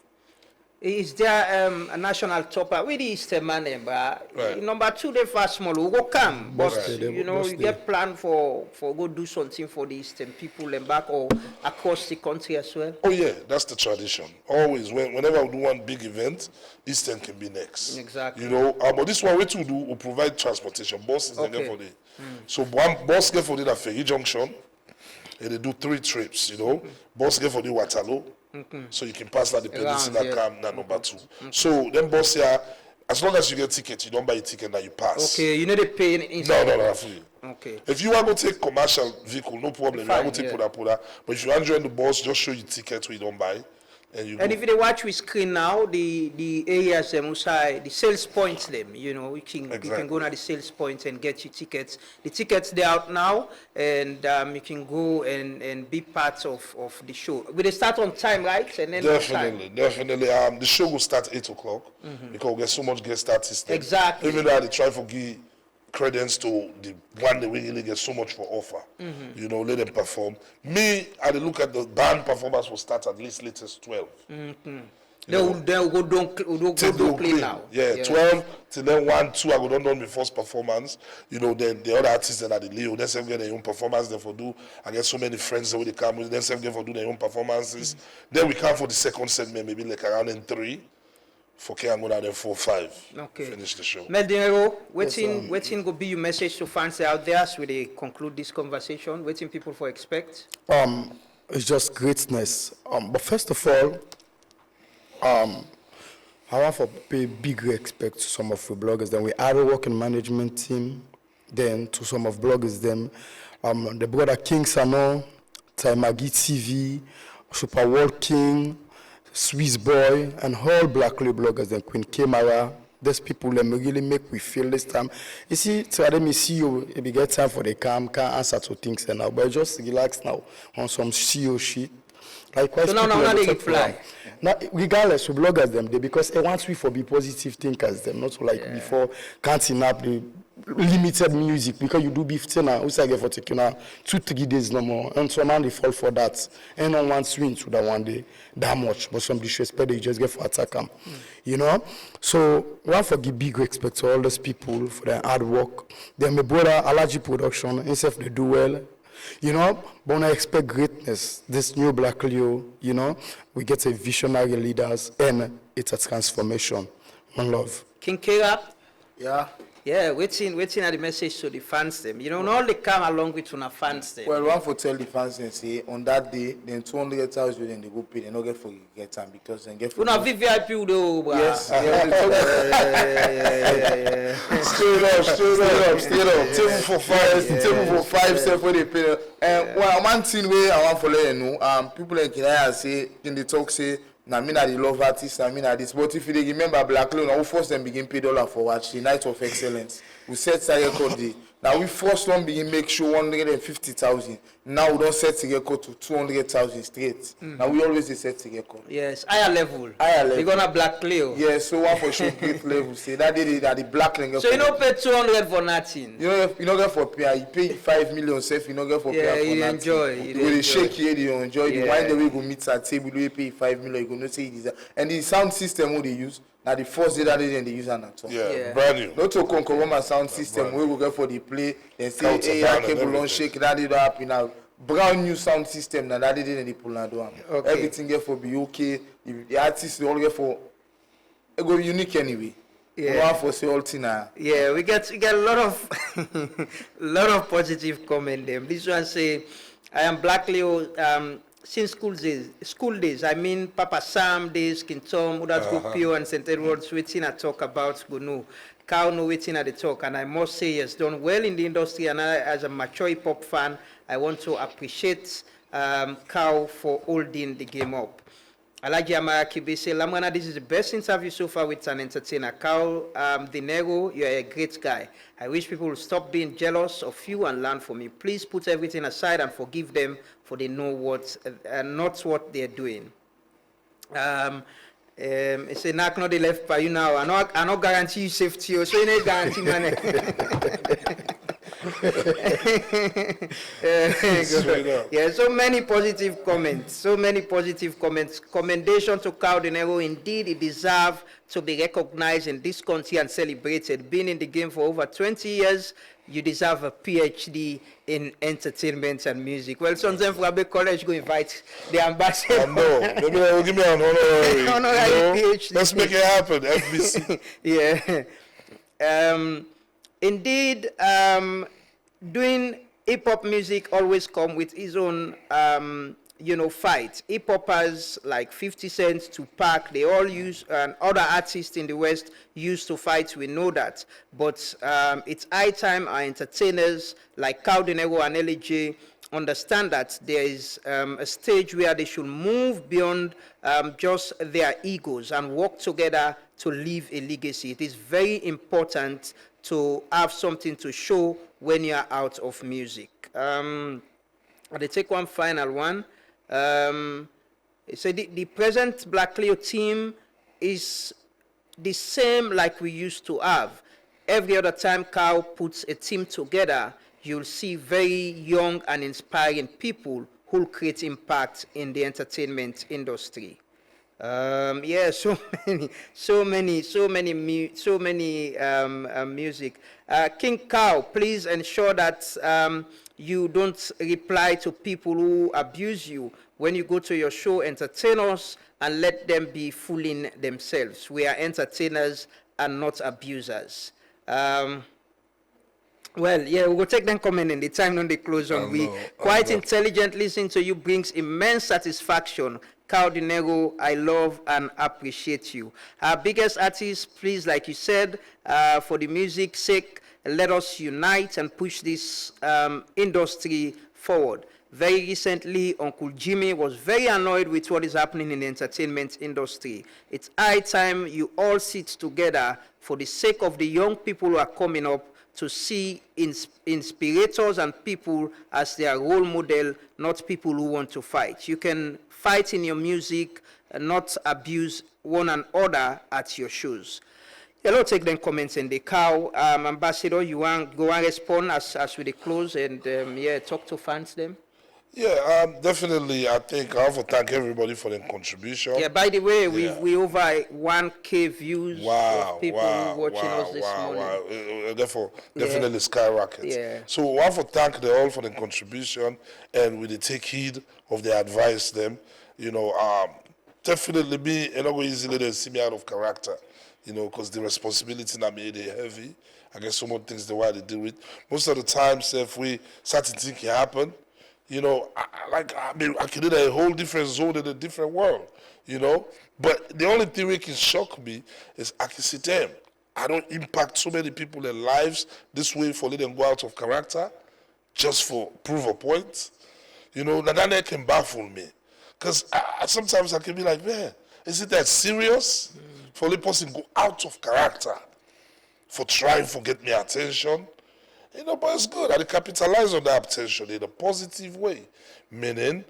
Is there a national topper with the Easter man, but Right. number 2, they fast small, we go come. But Right. you know, you get plan for go do something for the Eastern people and back or across the country as well. Oh yeah, that's the tradition. Always, whenever we do one big event, Eastern can be next. Exactly. You know, but this one we to do, we provide transportation. Buses they get for the. Mm. So one bus get for the at Ferry Junction, and they do 3 trips. You know, bus get for the Waterloo, so you can pass that the Peninsula yeah. Camp na number 2. So then bus here, as long as you get ticket, you don't buy a ticket now you pass. Okay, you know they pay inside. No, free. Okay. If you want to take commercial vehicle, no problem. Fine, you want to take put. But if you want to join the bus, just show you ticket we don't buy, and you And go. if they watch with screen now, the areas them outside, the sales points them, you know, you can go Exactly. to the sales points and get your tickets. The tickets they're out now, and you can go and be part of the show. Will they start on time, right? And then on time. Definitely. The show will start 8 o'clock because we get so much guest artists. there. Exactly. Even though they try to give credence to the one that we really get so much for offer. You know, let them perform. Me, I dey look at the band performance will start at least latest 12. They'll go don't Till they play play. now. Yeah, 12 till then 1, 2. I go don't done my first performance. You know, then the other artists that are the Leo, then some get their own performance. They for do. I get so many friends that they come with. Then some get for do their own performances. Then we come for the second segment, maybe like around in 3. For K, I'm going to 4, 5. Okay. Finish the show. Denero, waiting go be your message to fans out there as we conclude this conversation. Waiting people for expect. It's just greatness. But first of all, I want to pay big respect to some of the bloggers. Then we are working management team. Then to some of bloggers, them the brother King Sano, Taimagi TV, Super World King, Swiss Boy, and all Black Clay bloggers. Then Queen Kemara. These people them really make we feel this time. You see, so let me see you. If you get time for the cam, can't answer to things now. But just relax now on some CEO shit. Likewise, So now people they will get talk fly. around. Now, regardless, we bloggers them, they, because they want we for be positive thinkers them, not like before counting up the limited music because you do beef now. We say get for taking 2-3 days no more, and so now they fall for that. And no one swing to that one day that much, but some disrespect they just get for attack them, you know. So one for give big respect to all those people for their hard work. Then my brother Allergy Production, himself they do well. You know, but when I expect greatness, this new Black Leo, you know, we get a visionary leaders and it's a transformation. One love. King Kera, Yeah. yeah, waiting at the message to the fans them. You know, not all they come along with una fans them. Well, one for tell the fans and say on that day, then 200,000 then they go pay, they not get for get time because then get for. Una VVIP though, bro. Yes. Straight up. Table for 5, table for 5, self where they pay. And one thing where I want to let you know, people like Kinaya say in the talk say. Now, me na the love artist, I mean this. But if you dey remember Black Leone, we first them begin pay $1 for watch the Night of Excellence. We set the record day. Now we first one begin make show 150,000. Now we don't set the record to 200,000 straight. Now we always dey set the record. Yes, higher level. Higher level. They're gonna Black Leo. Yeah, so one for show great level. Say that day that the Black Leone. So you don't pay 200 for nothing. You know get for pay. You pay 5 million self. You know get for Yeah, pay for you nothing. enjoy, you You dey enjoy. shake here, you enjoy. The Yeah. wine the way you go meet at table, you pay 5 million. You go know say it is. And the sound system what they use. Now the first day that they use an at all. Yeah, brand new. Not to Concoroma sound system where we go for the play, then say, hey, I cable don't shake, that did happen now. Brand new sound system, now that didn't pull now do. Everything get for be okay. The artists all get for it go unique anyway. Yeah. For say all thing now. Yeah, we get a lot of lot of positive comment them. This one say, I am Black Leo since school days. I mean Papa Sam days, Kintom, Udat Pio and St. Edward's waiting I talk about Gunu. Kao no waiting at the talk, and I must say he has done well in the industry, and I, as a mature hip hop fan, I want to appreciate Kao for holding the game up. Alaji Amara Kibe say, Lamwana, this is the best interview so far with an entertainer. Kao Denero, you're a great guy. I wish people would stop being jealous of you and learn from you. Please put everything aside and forgive them, for they know not what they're doing. It's a knock not the left by you now. I not guarantee you safety, so you need guarantee money. Yeah, so many positive comments. Commendation to Kao Denero. Indeed, he deserves to be recognized in this country and celebrated. Being in the game for over 20 years, you deserve a PhD in entertainment and music. Well, sometimes for a college, go invite the ambassador. No, maybe they will give me an honorary. Honorary PhD. Let's make it happen, FBC. Yeah. Indeed, doing hip-hop music always come with its own, fight. Hip-hoppers like 50 Cent, Tupac, they all use, and other artists in the West used to fight, we know that. But it's high time our entertainers like Kao Denero and LJ understand that there is a stage where they should move beyond just their egos and work together to leave a legacy. It is very important to have something to show when you are out of music. I'll take one final one. So the present Black Leo team is the same like we used to have. Every other time Kao puts a team together, you'll see very young and inspiring people who create impact in the entertainment industry. Yeah, so many music. King Kao, please ensure that you don't reply to people who abuse you. When you go to your show, entertain us and let them be fooling themselves. We are entertainers and not abusers. Well, yeah, we'll take them comment in the time when they close on. We quite intelligent listening to you brings immense satisfaction. Kao Denero, I love and appreciate you. Our biggest artists, please, like you said, for the music's sake, let us unite and push this industry forward. Very recently, Uncle Jimmy was very annoyed with what is happening in the entertainment industry. It's high time you all sit together for the sake of the young people who are coming up to see inspirators and people as their role model, not people who want to fight. You can fight in your music and not abuse one another at your shows. Hello, take them comments in the Kao. Ambassador, you want go and respond as we close and talk to fans them? Yeah, definitely. I think I have to thank everybody for their contribution. Yeah, by the way, we over 1K views of people watching us this morning. Wow. Therefore, definitely skyrocket. Yeah. So we have to thank them all for their contribution, and we take heed of their advice them. Definitely me, and not easily they see me out of character, because the responsibility now made it heavy. I guess some more things the way they do it. Most of the time, if we start to think it happen, I can do a whole different zone in a different world, But the only thing that can shock me is I can see them. I don't impact so many people in lives this way for letting them go out of character, just for prove a point. That can baffle me. Because sometimes I can be like, man, is it that serious? For the person go out of character for trying to get me attention? But it's good. I capitalize on that attention in a positive way. Meaning,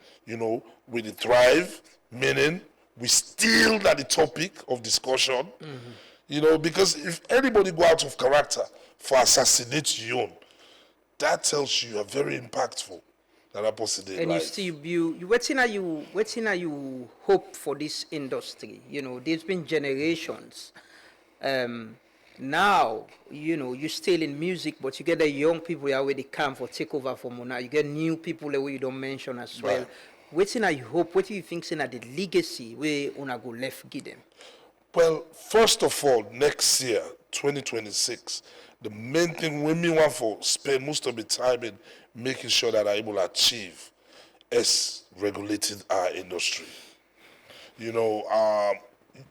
we thrive, meaning we still at the topic of discussion. Because if anybody go out of character for assassinate you, that tells you are very impactful. that person dey And you life. still you waiting are you hope for this industry? You know, there's been generations. Now, you know, you're still in music, but you get the young people here where they come for take over for Mona. You get new people that you don't mention as well. Right. Waiting are you hope? What do you think saying that the legacy where una go left give them? Well, first of all, next year, 2026, the main thing women want for spend most of the time in making sure that are able to achieve is regulating our industry. You know,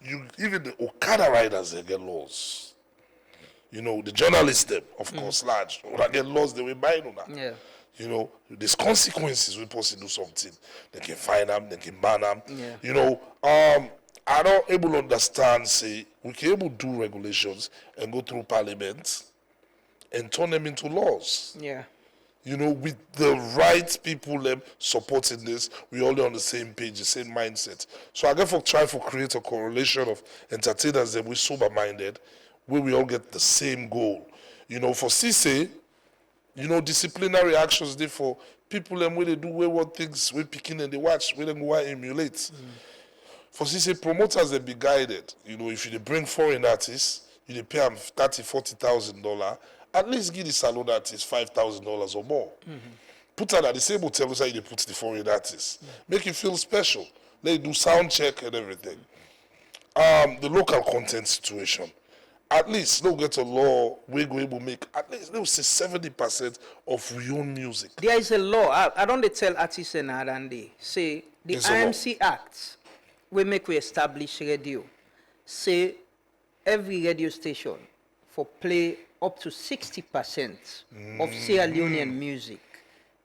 you even the Okada riders they get laws. You know, the journalists them, of course, large. When I get laws, they will buy no now. Yeah. You know, there's consequences when person do something. They can fine them, they can ban them. Yeah. You know, I don't able to understand, say, we can able to do regulations and go through parliament and turn them into laws. Yeah. You know, with the right people them supporting this, we all on the same page, the same mindset. So I therefore try to create a correlation of entertainers that we sober minded, where we all get the same goal. You know, for CC, you know, disciplinary actions there for people them where they do wayward things, we picking and they watch, where they go and emulate. For CC promoters they be guided. You know, if you dey bring foreign artists, you dey pay them $30,000-$40,000. At least give the salon artist $5,000 or more. Put her at the same hotel where you put the foreign artists. Make it feel special. They do sound check and everything. The local content situation. At least they'll get a law we go able make at least they'll say 70% of your own music. There is a law. I don't dey tell artists and they say the There's a law. IMC Act we make we establish radio. Say every radio station for play up to 60% of Sierra Leonean music.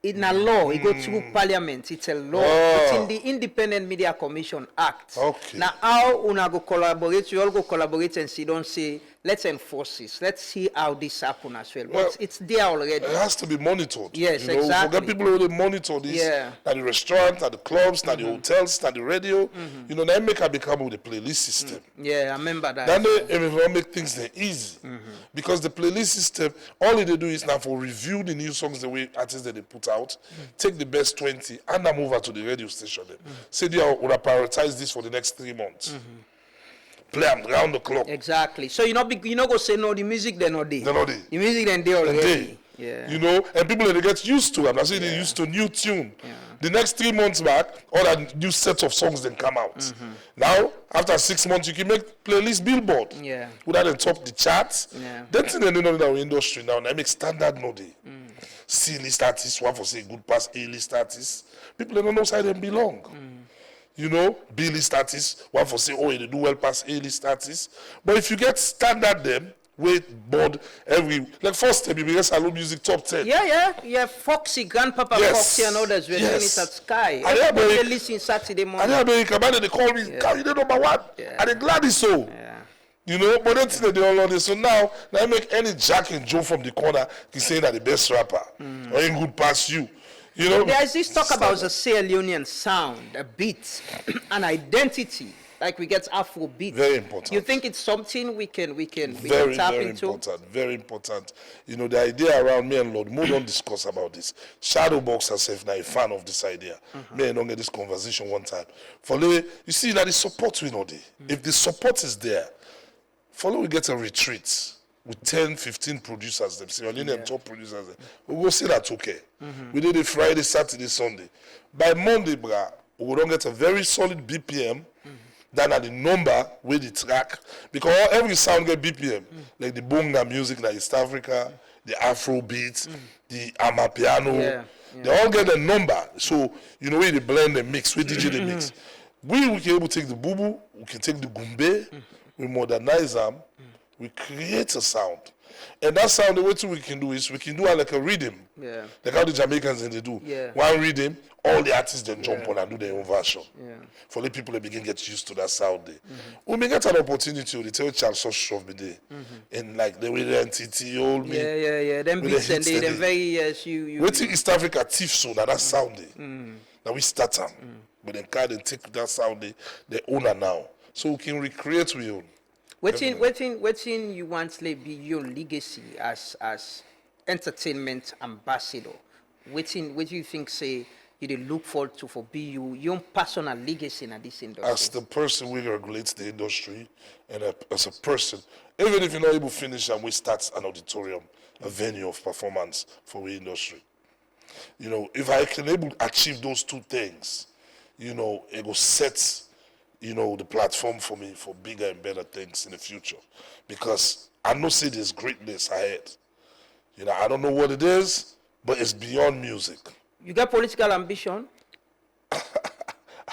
In a law, it go through parliament. It's a law. It's in the Independent Media Commission Act. Okay. Now, how una go collaborate? You all go collaborate and see. Don't say, let's enforce this. Let's see how this happen as well. Well, But it's there already. It has to be monitored. Yes, you know, exactly. Forget people who they monitor this Yeah. at the restaurant, at the clubs, at the hotels, at the radio. You know, they make a become with the playlist system. Yeah, I remember that. Then they even make things there easy. Because the playlist system, all they do is now for review the new songs the way artists that they put out, take the best 20 and then move over to the radio station. Say they will prioritize this for the next 3 months. Play them round the clock. Exactly. So you not go say no. The music they're not there. They're not there. The music then they already. Day. Yeah. You know, and people they get used to them. I say they used to new tune. The next 3 months back, all that new set of songs then come out. Now, after 6 months, you can make playlist billboard. Yeah. Without then top the charts. Yeah. Then thing they know in our industry now, they make standard no day. C-list artists, one for say good past A-list artists. People they don't know how they belong. You know, B-list artists, one for say, oh, they do well past A-list artists. But if you get standard them, wait, board, every, like first time, you get salon music top 10. Yeah. Foxy, Grandpapa Yes. Foxy and others were doing it at Yes. Sky. And they Everybody are- listen Saturday And morning. then America, man, they call me, Kao, you know #1. Yeah. And they glad it's so. Yeah. You know, but that's the all of this. So now I make any Jack and Joe from the corner he's saying that the best rapper or ain't good past you. You know, There is this talk about the Sierra Leonean sound, a beat, an identity. Like we get Afro beat. Very important. You think it's something we can very, tap very into? important. Very important. You know, the idea around me and Lord Mo don't discuss about this. Shadowbox herself now a fan of this idea. Me and don't get this conversation one time. Follow, you see that the support we know there. If the support is there, follow we get a retreat with 10, 15 producers, them, Sierra Leonean top producers. We go see that okay. We did it Friday, Saturday, Sunday. By Monday, brah, we don't get a very solid BPM than at the number with the track. Because every sound get BPM. Like the bonga music, like East Africa, the Afro beats, the Amapiano. Yeah. They all get a number. So, you know, we they blend and mix, we DJ the mix. We can able to take the bubu, we can take the gumbe, we modernize them, we create a sound. And that sound, the way too we can do is we can do it like a rhythm. Yeah. Like how the Jamaicans they do. Yeah. One rhythm, all the artists then jump on and do their own version. Yeah. For the people that begin get used to that sound there. We may get an opportunity to tell Charles Sosh of the day. And like the way the NTT old me. Yeah. Them With beats the and hits they and them very yes you. Wait till East Africa thief so now that sound there. Now we start them. But then kind of take that sound there, they own it now. So we can recreate we own. Waiting you want to be your legacy as entertainment ambassador What do you think, say, you dey look forward to for be your own personal legacy in this industry? As the person who regulates the industry, and as a person, even if you're not able to finish and we start an auditorium, a venue of performance for the industry. You know, if I can able to achieve those two things, you know, it will set, you know, the platform for me for bigger and better things in the future. Because I know see there's greatness ahead. You know, I don't know what it is, but it's beyond music. You got political ambition? I'm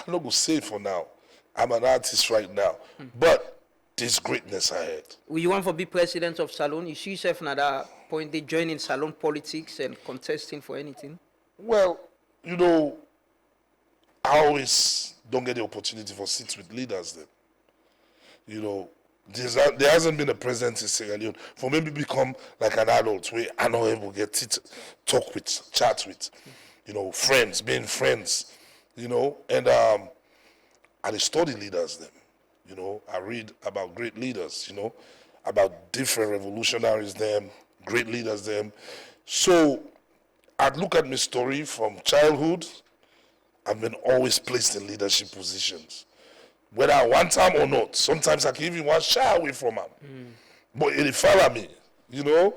not gonna say it for now. I'm an artist right now, but there's greatness ahead. Will you want to be president of Salon? You see yourself at that point, they joining Salon politics and contesting for anything? Well, you know, I always don't get the opportunity for seats with leaders then. You know, there hasn't been a president in Sierra Leone for me to become like an adult where I'm not able to get to talk with, chat with, you know, friends, being friends, you know, and I study leaders then, you know, I read about great leaders, you know, about different revolutionaries them, great leaders them. So I'd look at my story from childhood. I've been always placed in leadership positions. Whether I want time or not, sometimes I can even want to shy away from them. But it follow me, you know.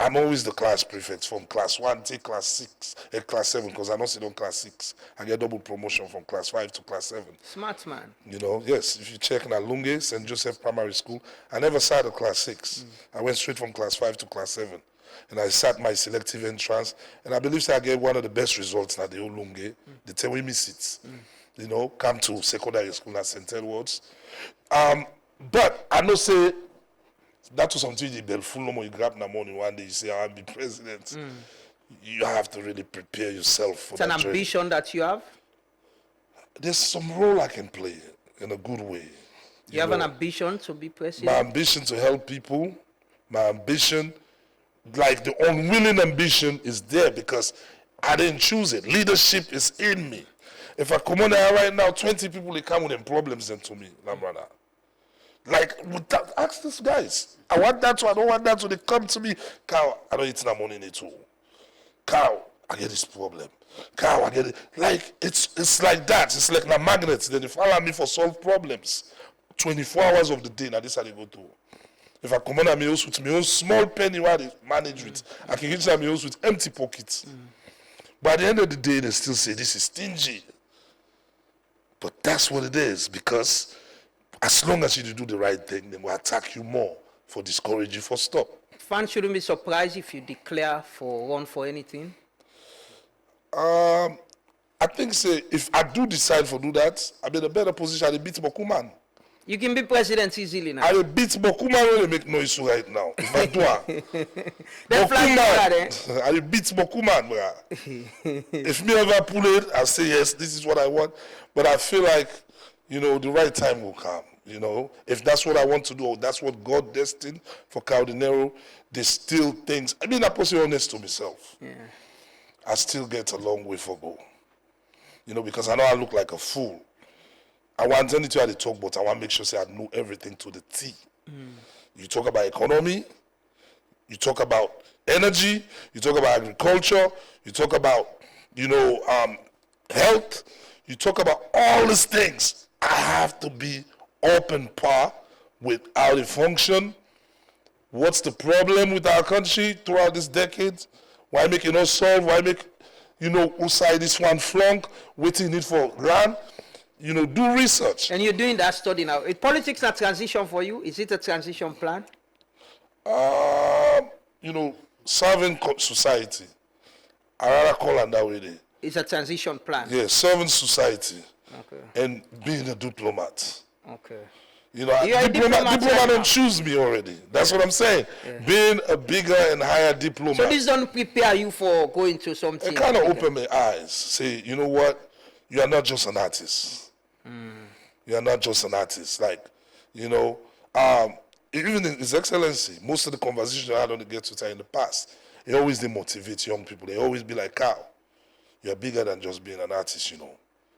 I'm always the class prefect from class 1 to class 6, class 7, because I don't sit on class 6. I get double promotion from class 5 to class 7. Smart man. You know, yes, if you check in Alunge, St. Joseph Primary School, I never sat at class 6. I went straight from class 5 to class 7. And I sat my selective entrance, and I believe I get one of the best results at the Olunge. They tell me seats. You know, come to secondary school at St. Edwards. But I know say that was something you full no more. You grab the money one day, you say I'll be president. You have to really prepare yourself for It's that an journey. ambition that you have? There's some role I can play in a good way. You have an know. ambition to be My president? ambition to help people, my ambition, like the unwilling ambition is there because I didn't choose it. Leadership is in me. If I come on there right now, 20 people, they come with them problems into me, Lambrana. Like, ask these guys. I want that to, I don't want that to. They come to me, Kao, I don't eat that money in it too. Kao, I get this problem. Kao, I get it. Like, it's like that. It's like a magnet. Then they follow me for solve problems. 24 hours of the day, now this is how they go to. If I come on at my house with my own small penny while they manage with, I can reach at my house with empty pockets. But at the end of the day, they still say this is stingy. But that's what it is, because as long as you do the right thing, they will attack you more for discourage you for stop. Fans shouldn't be surprised if you declare for run for anything. I think say if I do decide to do that, I'll be in a better position. I beat Bokuman. You can be president easily now. I beat Bokuman when they make noise right now. If I do Then fly you out, eh? I beat Bokuman, bruh. If me ever pull it, I'll say yes, this is what I want. But I feel like, you know, the right time will come. You know, if that's what I want to do, or that's what God destined for Kao Denero, there's still things. I mean, I'm possibly honest to myself. Yeah. I still get a long way for go. You know, because I know I look like a fool. I want to tell you to talk, but I want to make sure say I know everything to the T. You talk about economy, you talk about energy, you talk about agriculture, you talk about, you know, health, you talk about all these things. I have to be up in par with how they function. What's the problem with our country throughout this decade? Why make it not solve? Why make, you know, who side this one flunk, waiting it for grant? You know, do research. And you're doing that study now. Is politics a transition for you? Is it a transition plan? You know, serving society. I rather call it that way there. It's a transition plan. Yeah, serving society Okay. and being a diplomat. Okay. You know, You are a diplomat right diplomat now. don't choose me already. That's what I'm saying. Being a bigger and higher diplomat. So this don't prepare you for going to something. It kind of bigger. opened my eyes. Say, you know what? You are not just an artist. You are not just an artist. Like, you know, even in His Excellency, most of the conversations I had on the Get to Tie in the past, they always demotivate young people. They always be like, Kao, you're bigger than just being an artist, you know.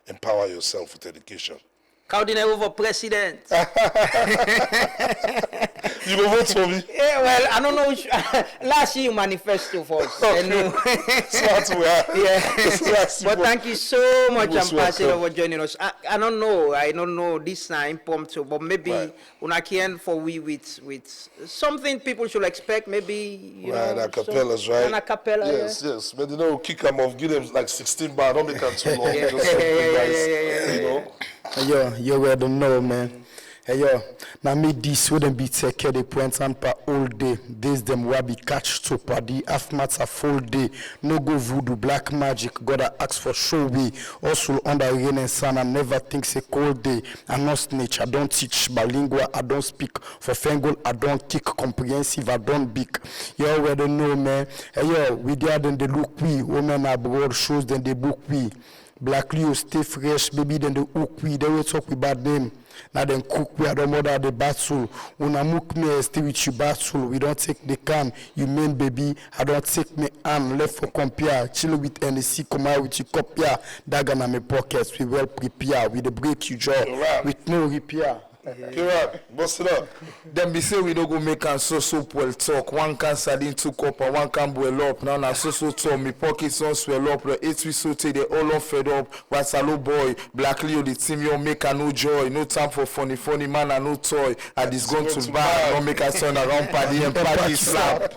Empower yourself with education. Kao Denero for president. You go vote for me? Yeah, well, I don't know which, last year you manifesto for us. Okay. Smart we are. Yeah. But thank you so much, Most Ambassador, welcome. for joining us. I don't know this is impromptu, but maybe Right. una can for we with something people should expect, maybe, you Right, know. a capellas, right? An a cappella, Yes, yes. But you know, kick them off, give them like 16 bar, don't make them too long. Yeah. Just something Yeah, nice, yeah. you know. Hey, yo, you already know, man. Hey, yo, now me this wouldn't be take care the point and per all day. This them wabi catch to party, half matter full day. No go voodoo, black magic, gotta ask for show we. Also under rain and sun, I never think say cold day. I'm not snitch, I don't teach bilingual, I don't speak. For Fengal, I don't kick comprehensive, I don't big. You already know, man. Hey, yo, we there then they look we, women abroad shows then they book we. Black Leo stay fresh, baby, then the hook we, they will talk about them. Now then cook we, I don't mother the battle. When I mook me, I stay with you battle. We don't take the can, you mean baby, I don't take me arm, left for compare. Chill with NC, come out with your copia. Dagger na my pockets, we well prepare. With the break you jaw, with no repair. Kiran, bust it up. Then be say we don't go make and so well talk. One can sardine 2 cup and one can boil up. Now na so talk. Me pockets don't swell up. The 8 we so take they all on fed up. What's a low boy? Black Leo the team you make a no joy. No time for funny man and no toy. I just gone to buy. Don't make us turn around party and party slap.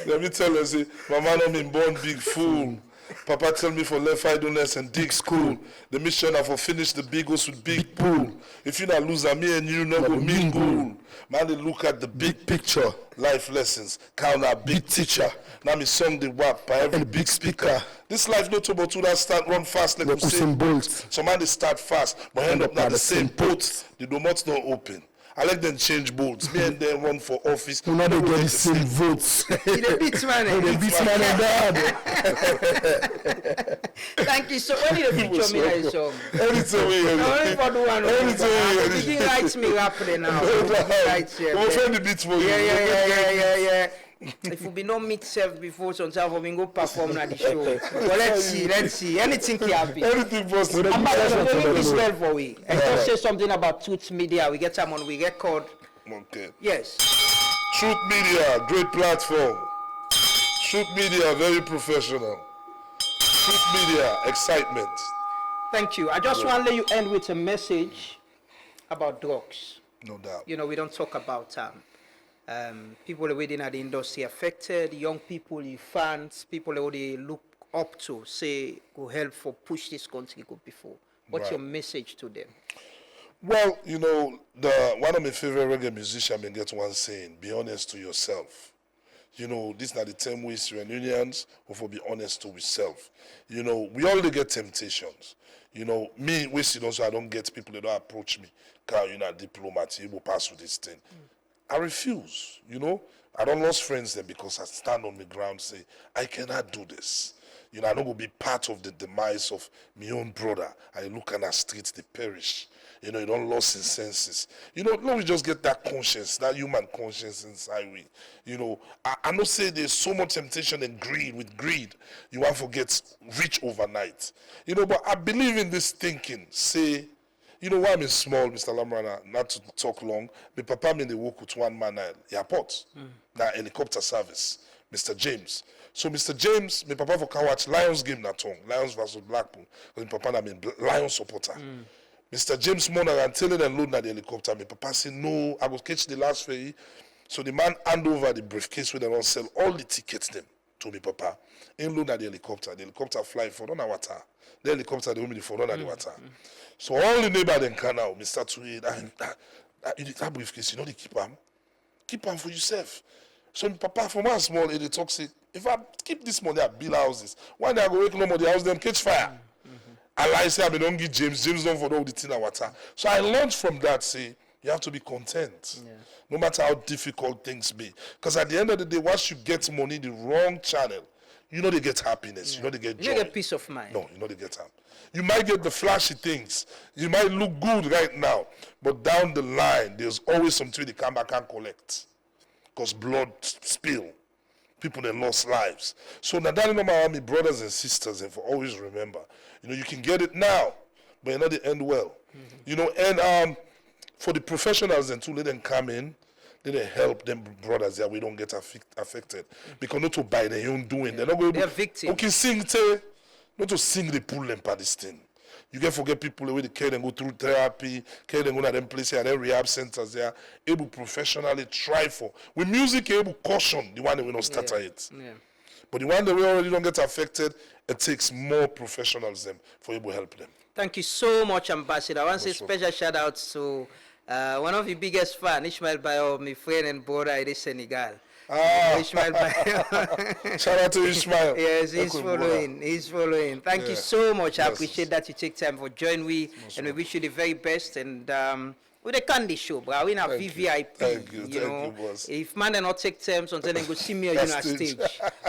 Let me tell you, see, my man don't been born big fool. Papa tell me for left idleness and dig school. The mission are for finish the big house with big pool. If you not lose me and you not go mingle. Man, they look at the big picture. Life lessons. Count our big teacher. Now me song the wap by every big speaker. This life not about to that start run fast like Usain Bolt. Some man they start fast, but end up not the same boat. The doormats not open. I like them change boats. Me and them run for office. We not they get the same votes. The beats man. The beats man and dad. Thank you so much. When did you picture me that song? Anytime we hear Only it. for the one. Anytime. He writes me rapidly now. Right here. We'll find the beats for you. Yeah. If we be not meet self before, sometimes we go perform at the show. But let's see. Anything can happen. Anything possible. Ambassador, let me spell for we. And just say something about Truth Media. We get time on we record. Okay. Yes. Truth Media, great platform. Truth Media, very professional. Truth Media, excitement. Thank you. I just want to let you end with a message about drugs. No doubt. You know, we don't talk about people within the industry affected, young people, fans, people who they look up to, say, go help for push this country go before. What's your message to them? Well, you know, one of my favorite reggae musicians been get one saying, be honest to yourself. You know, this is not the term we reunions, or for be honest to yourself. You know, we all get temptations. You know, me, we see also I don't get people that don't approach me. Because you're not diplomat, you will pass with this thing. I refuse, you know. I don't lose friends there because I stand on the ground and say, I cannot do this. You know, I don't go be part of the demise of my own brother. I look at the streets, they perish. You know, you don't lose his senses. You know, no, we just get that conscience, that human conscience inside we. You know, I know say there's so much temptation and greed. With greed, you want to get rich overnight. You know, but I believe in this thinking, say, you know why I'm small, Mr. Lamrana, not to talk long. My papa me they work with one man at airport. Now helicopter service, Mr. James. So Mr. James, my papa for can watch Lions game that tongue, Lions versus Blackpool. Because my papa na Lions supporter. Mr. James Mona and telling and load na the helicopter. My papa say no, I will catch the last ferry. So the man hand over the briefcase where they don't sell all the tickets them to my papa. In load na the helicopter fly for on water. The helicopter they only for on the water. So all the neighbor then can now, Mr. Tweed, that briefcase, you know, they keep them for yourself. So my papa from one small, they talk say, if I keep this money at bill houses, one day I go wake no more the house them catch fire. I lie say I don't give James don't for all the thing and water. So I learned from that, say, you have to be content. No matter how difficult things be. Because at the end of the day, once you get money the wrong channel, you know they get happiness, you know they get joy. You get peace of mind. No, you know they get happy. You might get the flashy things. You might look good right now. But down the line, there's always something they come back and collect. Because blood spill. People that lost lives. So now that my brothers and sisters, and for always remember, you know, you can get it now, but you know they end well. You know, and for the professionals and too, let them come in, let them help them brothers that we don't get affected. Because not to buy their own doing. They're not going to They're victims. Okay, not to sing the pull them by this thing. You can forget people the way they care and go through therapy, care and go to them places and then rehab centers. They are able professionally try for. With music, you're able caution the one that we don't start it. Yeah. But the one that we already don't get affected, it takes more professionals them for able to help them. Thank you so much, Ambassador. I want to say special shout out to one of the biggest fans, Ishmael Bayo, my friend and brother in Senegal. Ishmael Bayo. Shout out to Ishmael. Yes, he's following. He's following. Thank you so much. I appreciate that you take time for joining me, and we wish you the very best. And with the candy show, bro, we have VVIP. Thank you. You know, boss. if man not take terms until they go see me on stage,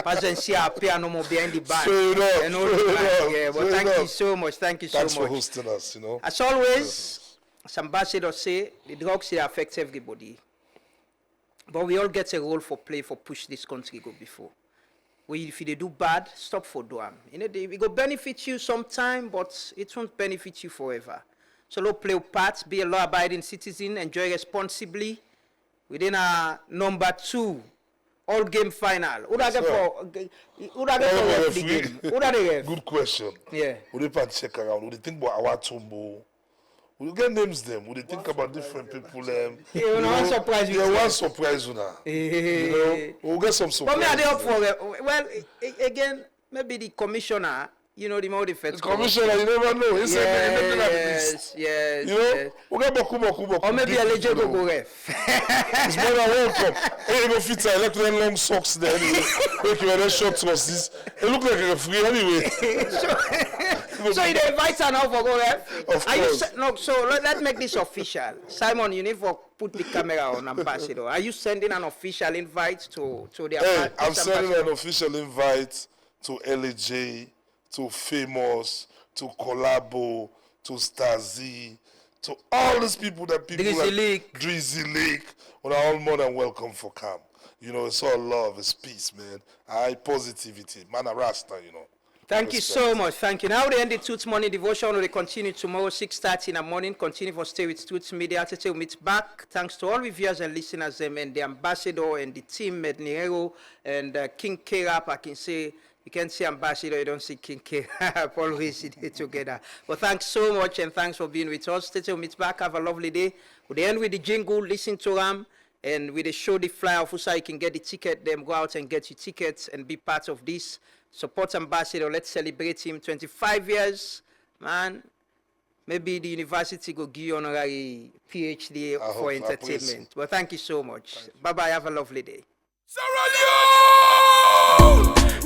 pass see our piano more behind the back. Straight up. Yeah, but thank you so much. Thank you so much. Thanks for hosting us. You know. As always, as Ambassador say, the drugs they affect everybody. But we all get a role for play for push this country go before. If they do bad, stop for do them. You know, it will benefit you sometime, but it won't benefit you forever. So let's play a part, be a law-abiding citizen, enjoy responsibly. Within our number 2 all game final. Who that get for the game? Who that they Good question. Yeah. Would they pan check around? Would they think about our tumbo? Would you get names them? Would they think about different people? One surprise you. Yeah, one surprise you now. You know, we'll get some surprise. But me, I dey up for it. Well, again, maybe the commissioner, you know, the more defense. The commissioner, you never know. He said, yes. You know, we'll get Boku. Or maybe a legend go ref. It's more than welcome. Hey, you go fit I like them long socks there anyway. Make you wear short trousers. It look like a referee anyway. So you invite her now for go ref? Of course. So let's make this official. Simon, you need to put the camera on Ambassador. Are you sending an official invite to the Hey, I'm sending an official invite to LAJ, to Famous, to Collabo, to Stazzy, to all these people that people Drizzy Lake. Well, are all more than welcome for camp. You know, it's all love, it's peace, man. Positivity. Man, a Rasta, you know. Thank you so much. Thank you. Now, the end of Tooth Morning Devotion will continue tomorrow, 6:30 in the morning. Continue for Stay with Tooth Media. We'll meet back. Thanks to all viewers and listeners and the ambassador and the team, Mednero and King K-Rap. I can say, you can see ambassador, you don't see King K-Rap. Always together. But thanks so much and thanks for being with us. We'll meet back. Have a lovely day. We'll end with the jingle. Listen to them. And with the show, the flyer of Usa, you can get the ticket. Them go out and get your tickets and be part of this. Support Ambassador. Let's celebrate him. 25 years, man. Maybe the university will give you honorary PhD for entertainment. Well, thank you so much. Bye-bye. Have a lovely day.